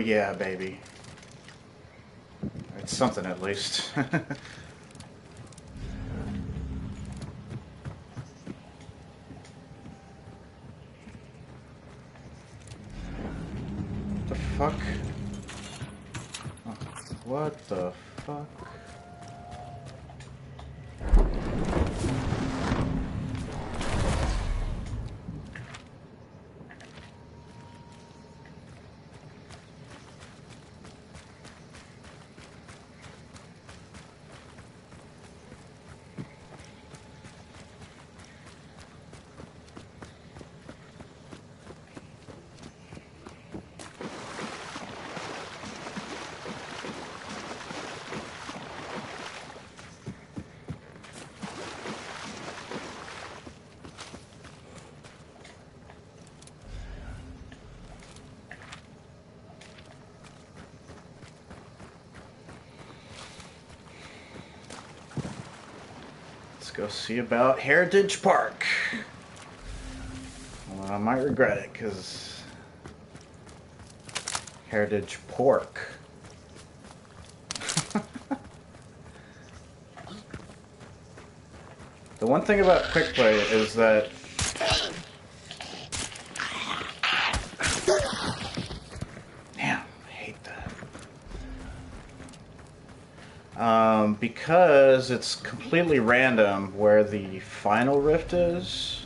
S1: yeah, baby. It's something at least. The fuck? Oh, what the fuck? Let's go see about Heritage Park. Well, I might regret it, because Heritage Pork. The one thing about Quick Play is that damn, I hate that. Because it's completely random where the final rift is.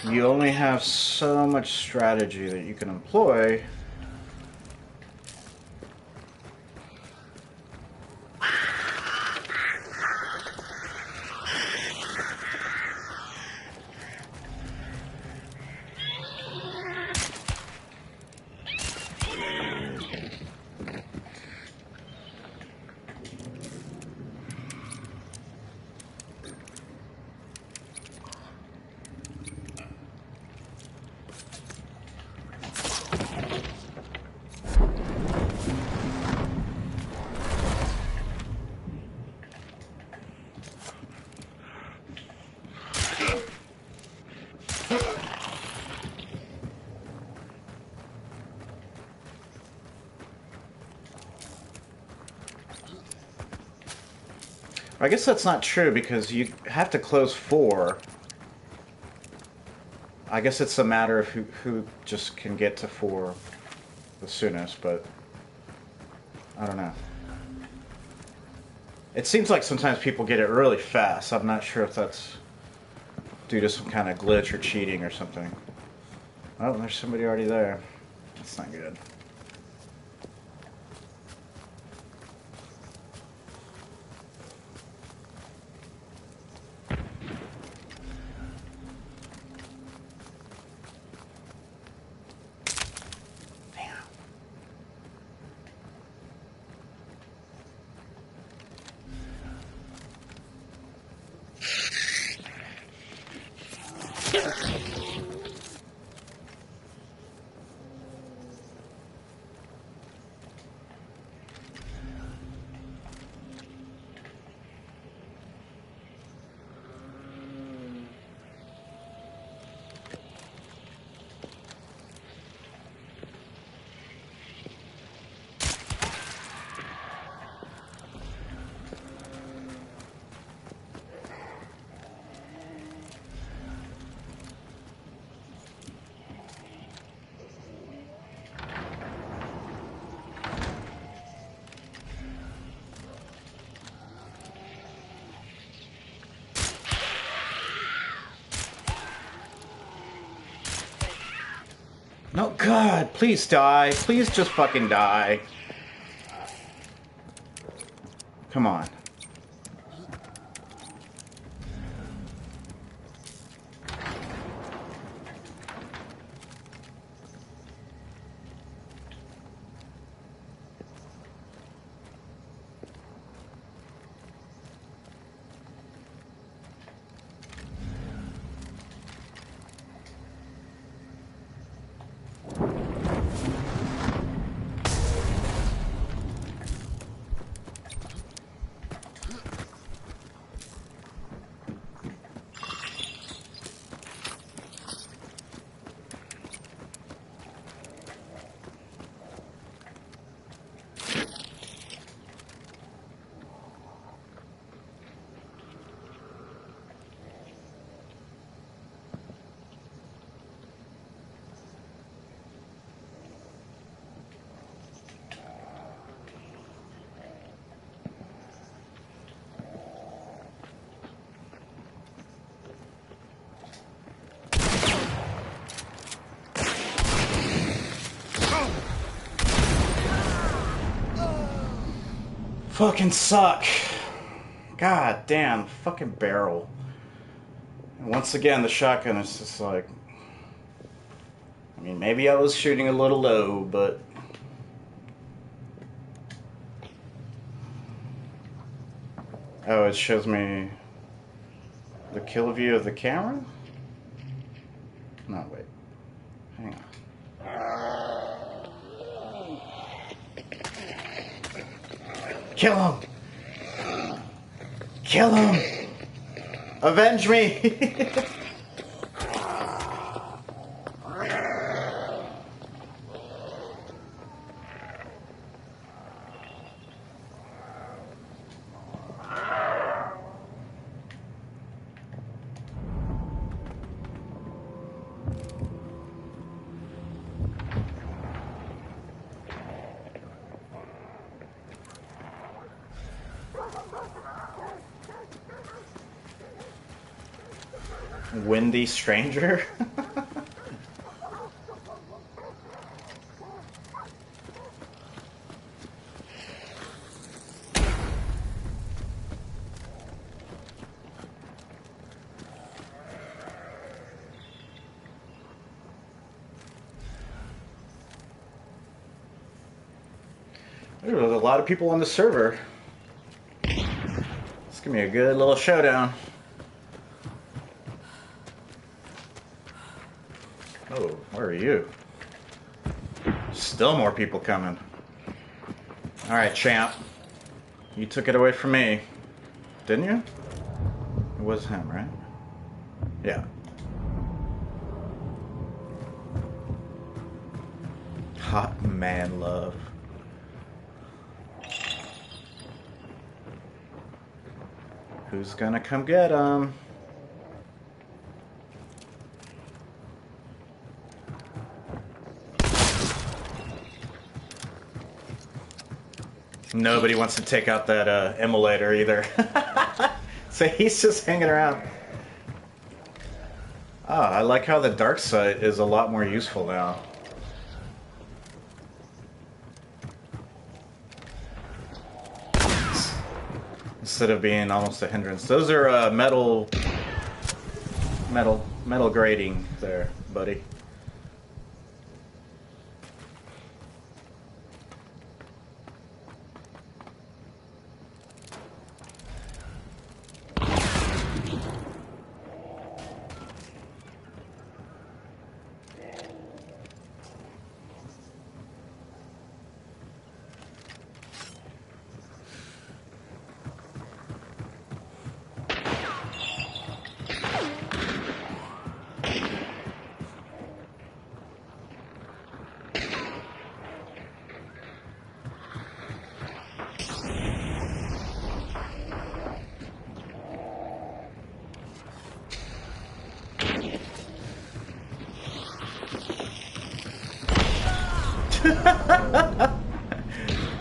S1: You only have so much strategy that you can employ. I guess that's not true because you have to close 4. I guess it's a matter of who just can get to 4 the soonest, but I don't know. It seems like sometimes people get it really fast. I'm not sure if that's due to some kind of glitch or cheating or something. Oh, there's somebody already there. That's not good. No, God, please die. Please just fucking die. Come on. fucking suck. God damn, fucking barrel. And once again, the shotgun is just like... I mean, maybe I was shooting a little low, but... Oh, it shows me the kill view of the camera? No, wait. Hang on. Kill him! Kill him! Avenge me! Windy stranger? There's a lot of people on the server. It's gonna be a good little showdown. Oh, where are you? Still more people coming. Alright, champ. You took it away from me. Didn't you? It was him, right? Yeah. Hot man love. Who's gonna come get him? Nobody wants to take out that emulator either. So he's just hanging around. Ah, I like how the dark sight is a lot more useful now. Instead of being almost a hindrance. Those are metal grating there, buddy.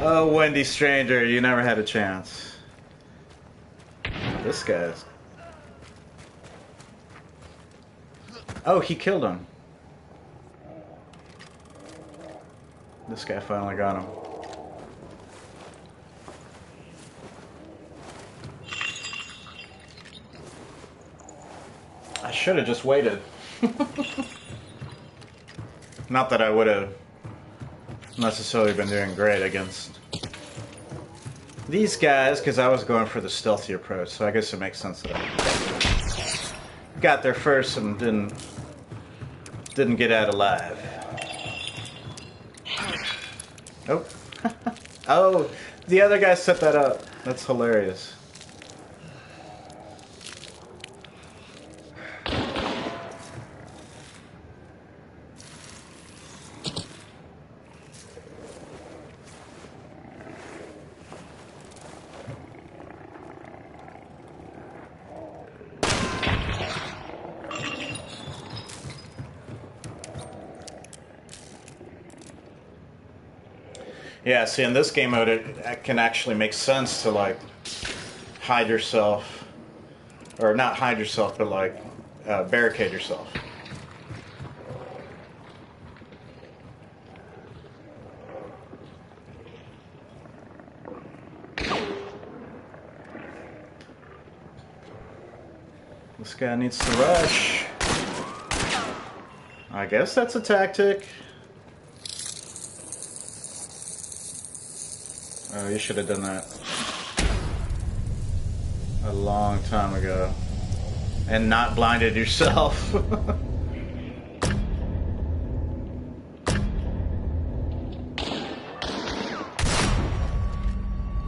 S1: Oh, Wendy Stranger, you never had a chance. This guy's... Oh, he killed him. This guy finally got him. I should have just waited. Not that I would have necessarily been doing great against these guys, because I was going for the stealthy approach, so I guess it makes sense that I got there first and didn't get out alive. Oh. Oh, the other guy set that up. That's hilarious. Yeah, see, in this game mode, it can actually make sense to, like, hide yourself. Or not hide yourself, but, like, barricade yourself. This guy needs to rush. I guess that's a tactic. Oh, you should have done that a long time ago. And not blinded yourself.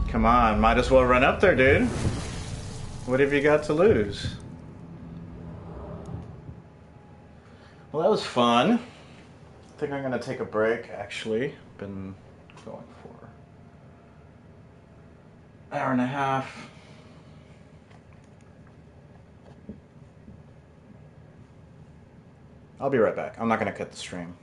S1: Come on, might as well run up there, dude. What have you got to lose? Well, that was fun. I think I'm gonna take a break, actually. Been going for an hour and a half. I'll be right back. I'm not gonna cut the stream.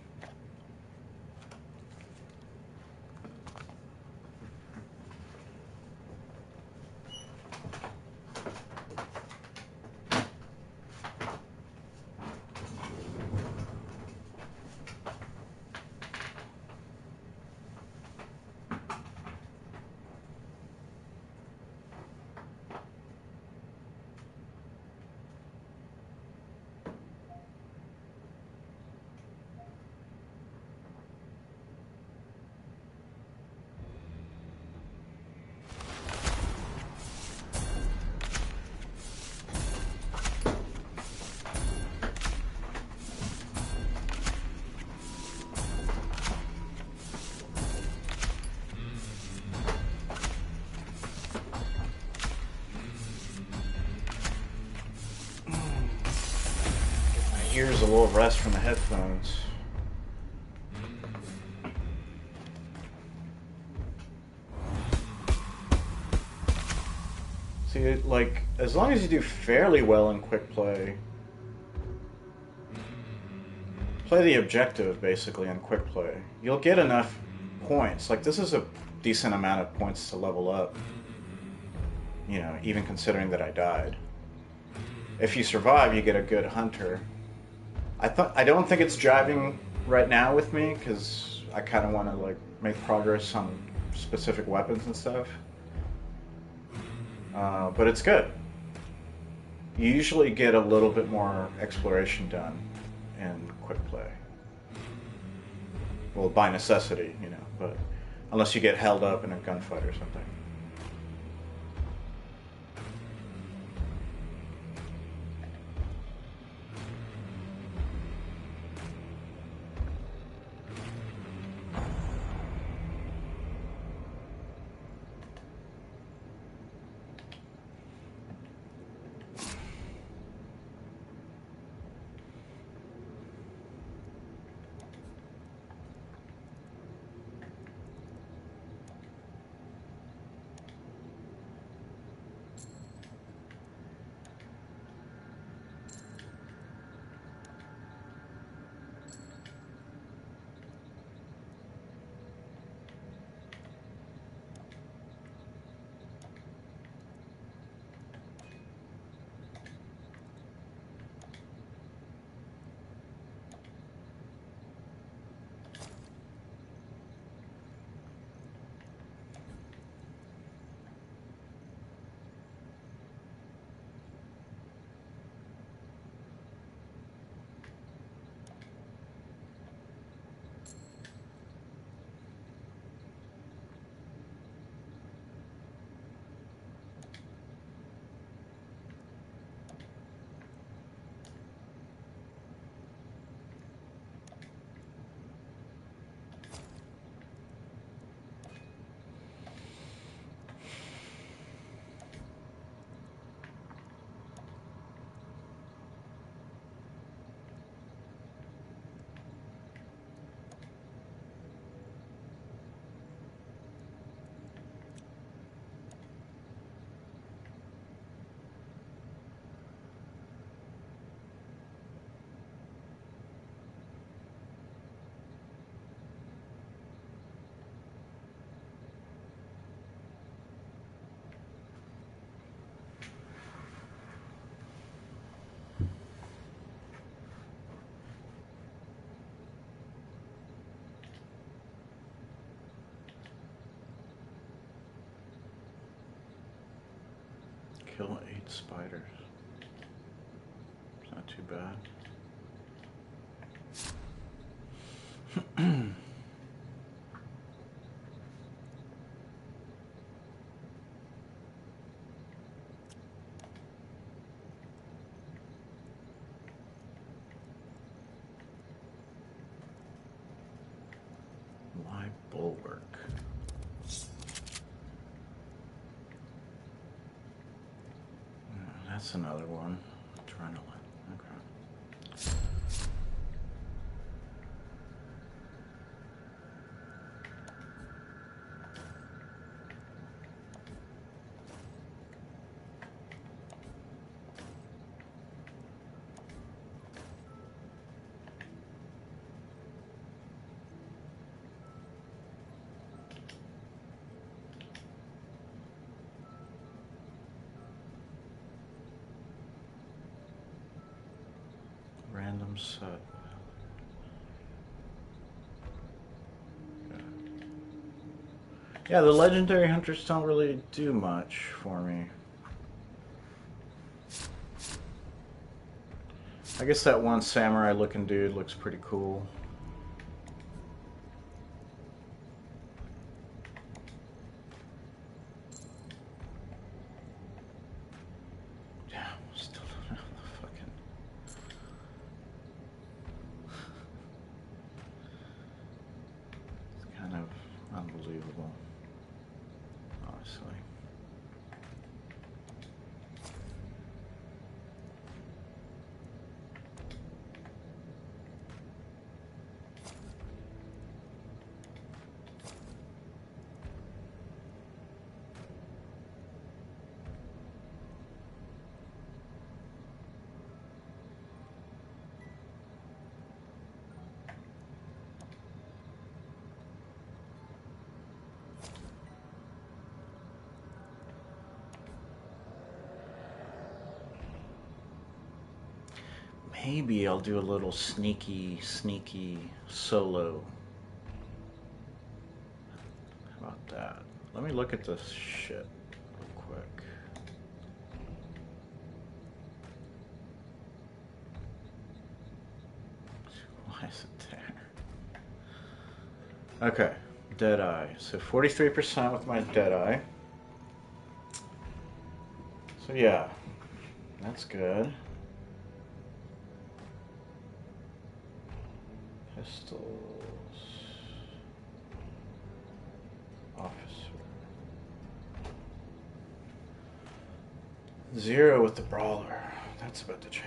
S1: Ears a little rest from the headphones. See, like, as long as you do fairly well in quick play, play the objective basically in quick play, you'll get enough points. Like, this is a decent amount of points to level up, you know, even considering that I died. If you survive, you get a good hunter. I don't think it's jiving right now with me because I kind of want to like make progress on specific weapons and stuff. But it's good. You usually get a little bit more exploration done in quick play. Well, by necessity, you know, but unless you get held up in a gunfight or something. Kill 8 spiders. too bad. Why bulwark? That's another one. Adrenaline. Okay. Random set. Yeah, the legendary hunters don't really do much for me. I guess that one samurai looking dude looks pretty cool. Yeah, still don't know the fucking... It's kind of unbelievable, honestly. Maybe I'll do a little sneaky solo. How about that? Let me look at this shit real quick. Why is it there? Okay, Deadeye. So 43% with my Deadeye. So yeah, that's good. Pistols. Officer. 0 with the Brawler. That's about to change.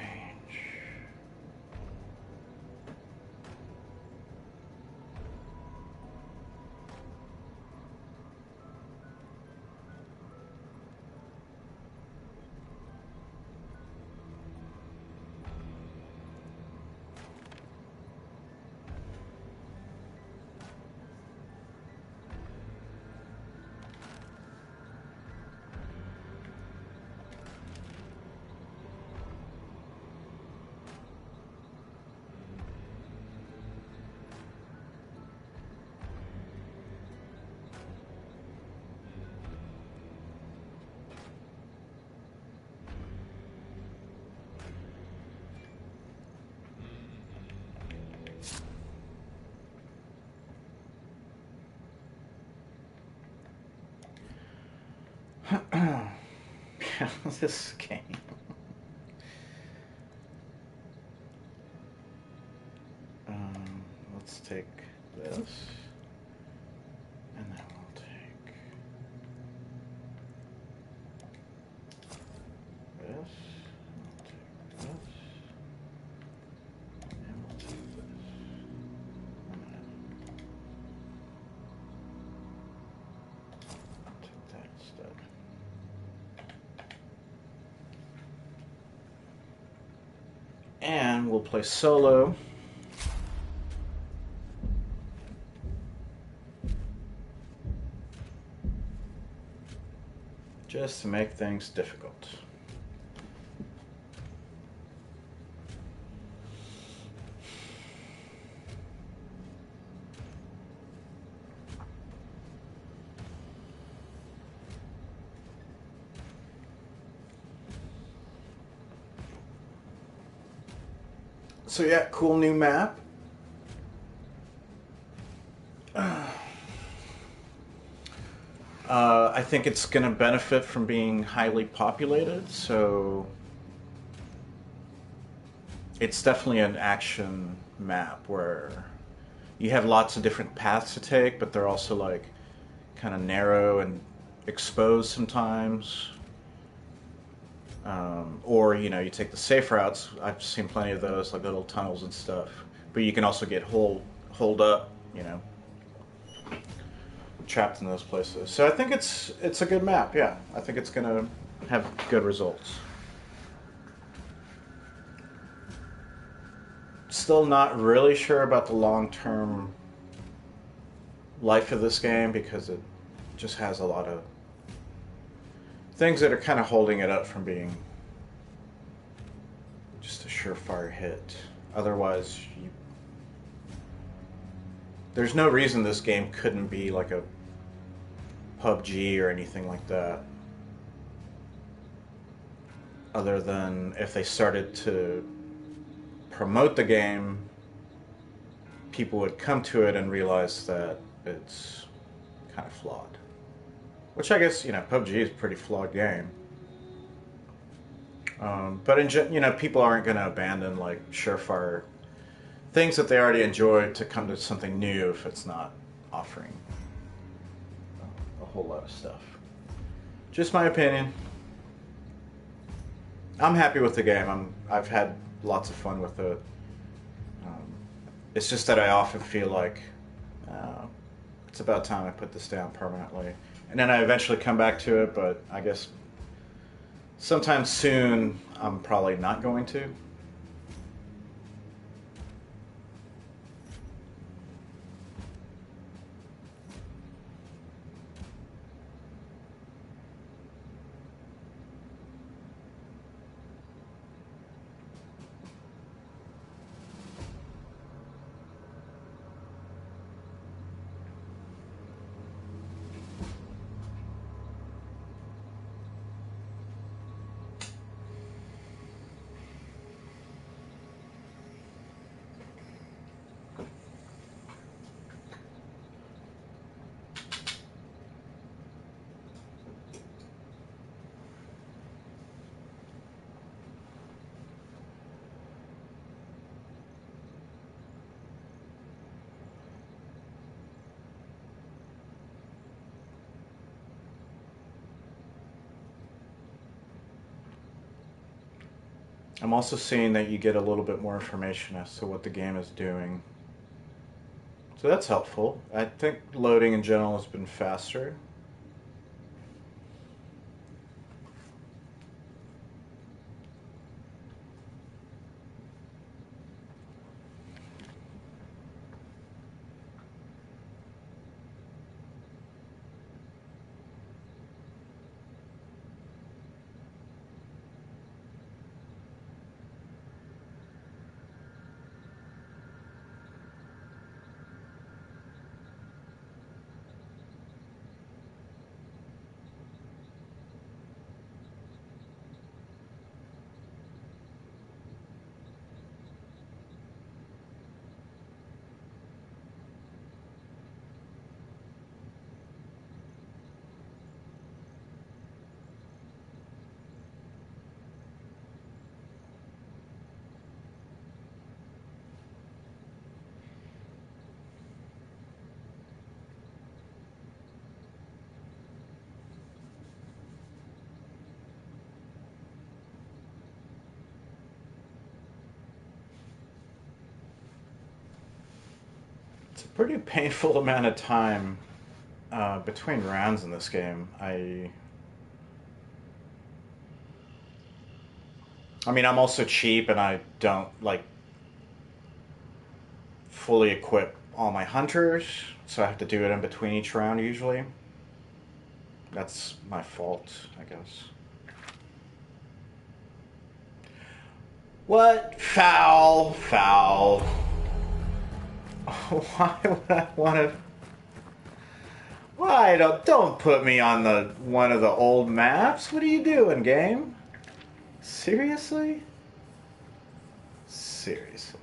S1: This game. Let's take this, and then we'll take this, and we'll take this, and we'll take this, and then I'll take that instead. And we'll play solo. Just to make things difficult. So yeah, cool new map. I think it's going to benefit from being highly populated, so it's definitely an action map where you have lots of different paths to take, but they're also like kind of narrow and exposed sometimes. Or you take the safe routes. I've seen plenty of those, like little tunnels and stuff. But you can also get holed up, trapped in those places. So I think it's a good map. Yeah, I think it's gonna have good results. Still not really sure about the long-term life of this game because it just has a lot of things that are kind of holding it up from being just a surefire hit. Otherwise, there's no reason this game couldn't be like a PUBG or anything like that. Other than if they started to promote the game, people would come to it and realize that it's kind of flawed. Which I guess, PUBG is a pretty flawed game. But people aren't going to abandon like surefire things that they already enjoy to come to something new if it's not offering a whole lot of stuff. Just my opinion. I'm happy with the game. I've had lots of fun with it. It's just that I often feel like it's about time I put this down permanently. And then I eventually come back to it, but I guess sometime soon I'm probably not going to. I'm also seeing that you get a little bit more information as to what the game is doing. So that's helpful. I think loading in general has been faster. It's a pretty painful amount of time between rounds in this game. I mean, I'm also cheap and I don't like fully equip all my hunters, so I have to do it in between each round usually. That's my fault, I guess. What? Foul. Foul. Why would I want to... Why? Don't put me on the one of the old maps. What are you doing, game? Seriously? Seriously.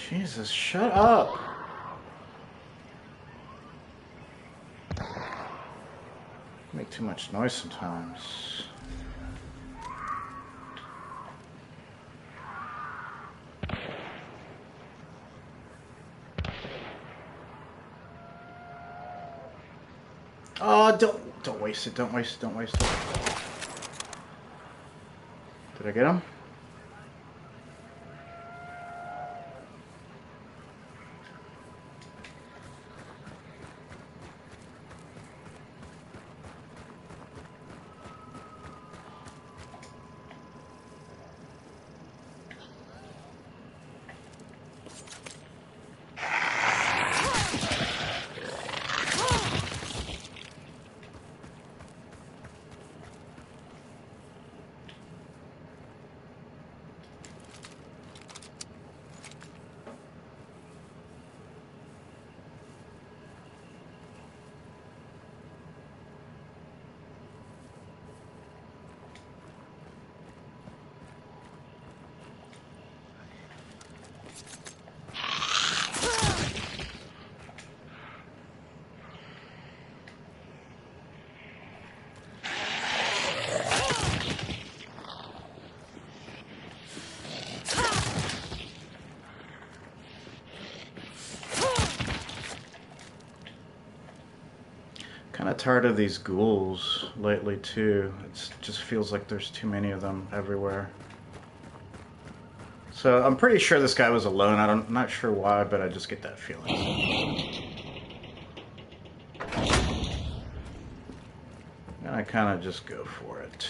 S1: Jesus, shut up. Make too much noise sometimes. Oh, don't waste it. Don't waste it. Don't waste it. Did I get him? Kind of tired of these ghouls lately too. It just feels like there's too many of them everywhere. So I'm pretty sure this guy was alone. I'm not sure why, but I just get that feeling. And I kind of just go for it.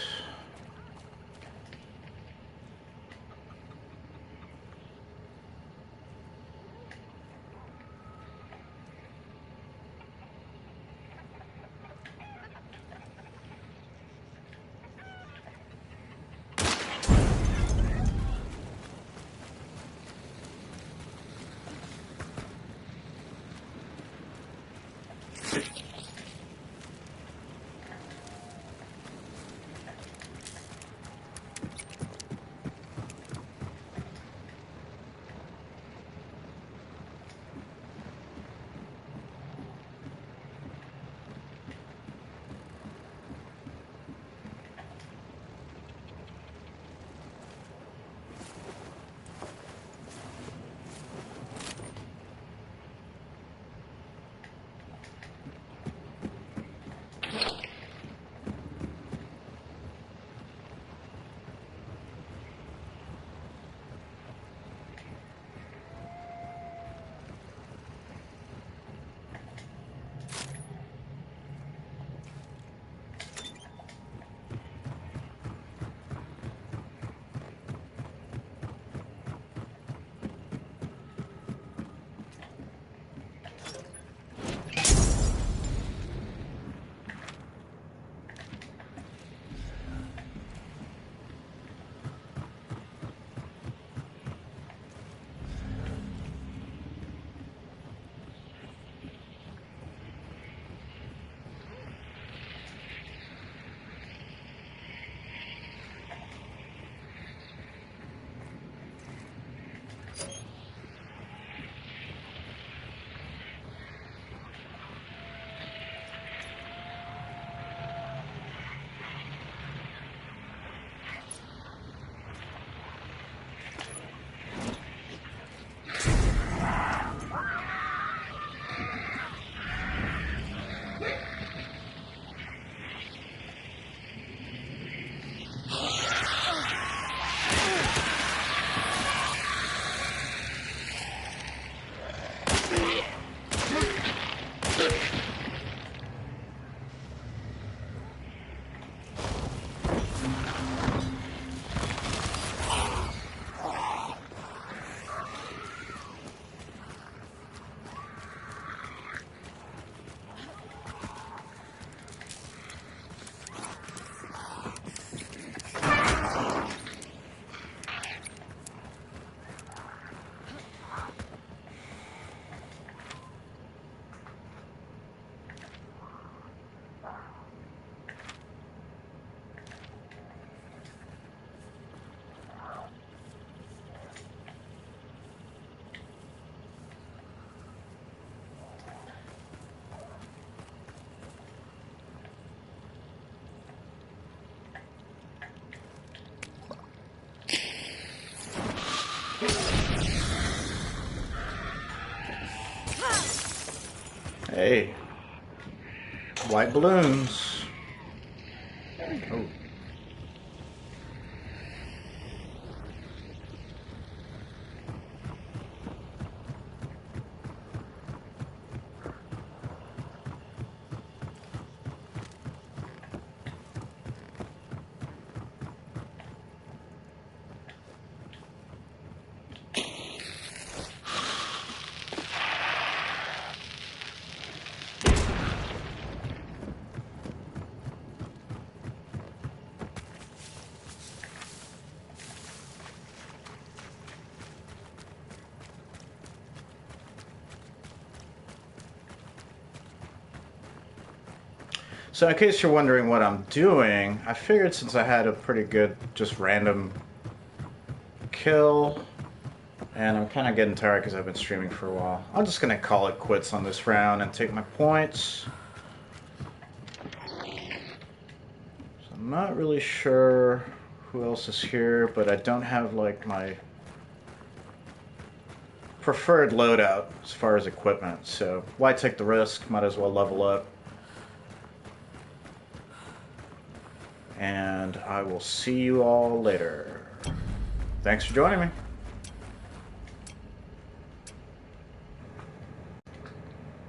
S1: Hey. White balloons. Oh. So in case you're wondering what I'm doing, I figured since I had a pretty good just random kill, and I'm kind of getting tired because I've been streaming for a while, I'm just going to call it quits on this round and take my points. So I'm not really sure who else is here, but I don't have like my preferred loadout as far as equipment, so why take the risk? Might as well level up. And I will see you all later. Thanks for joining me.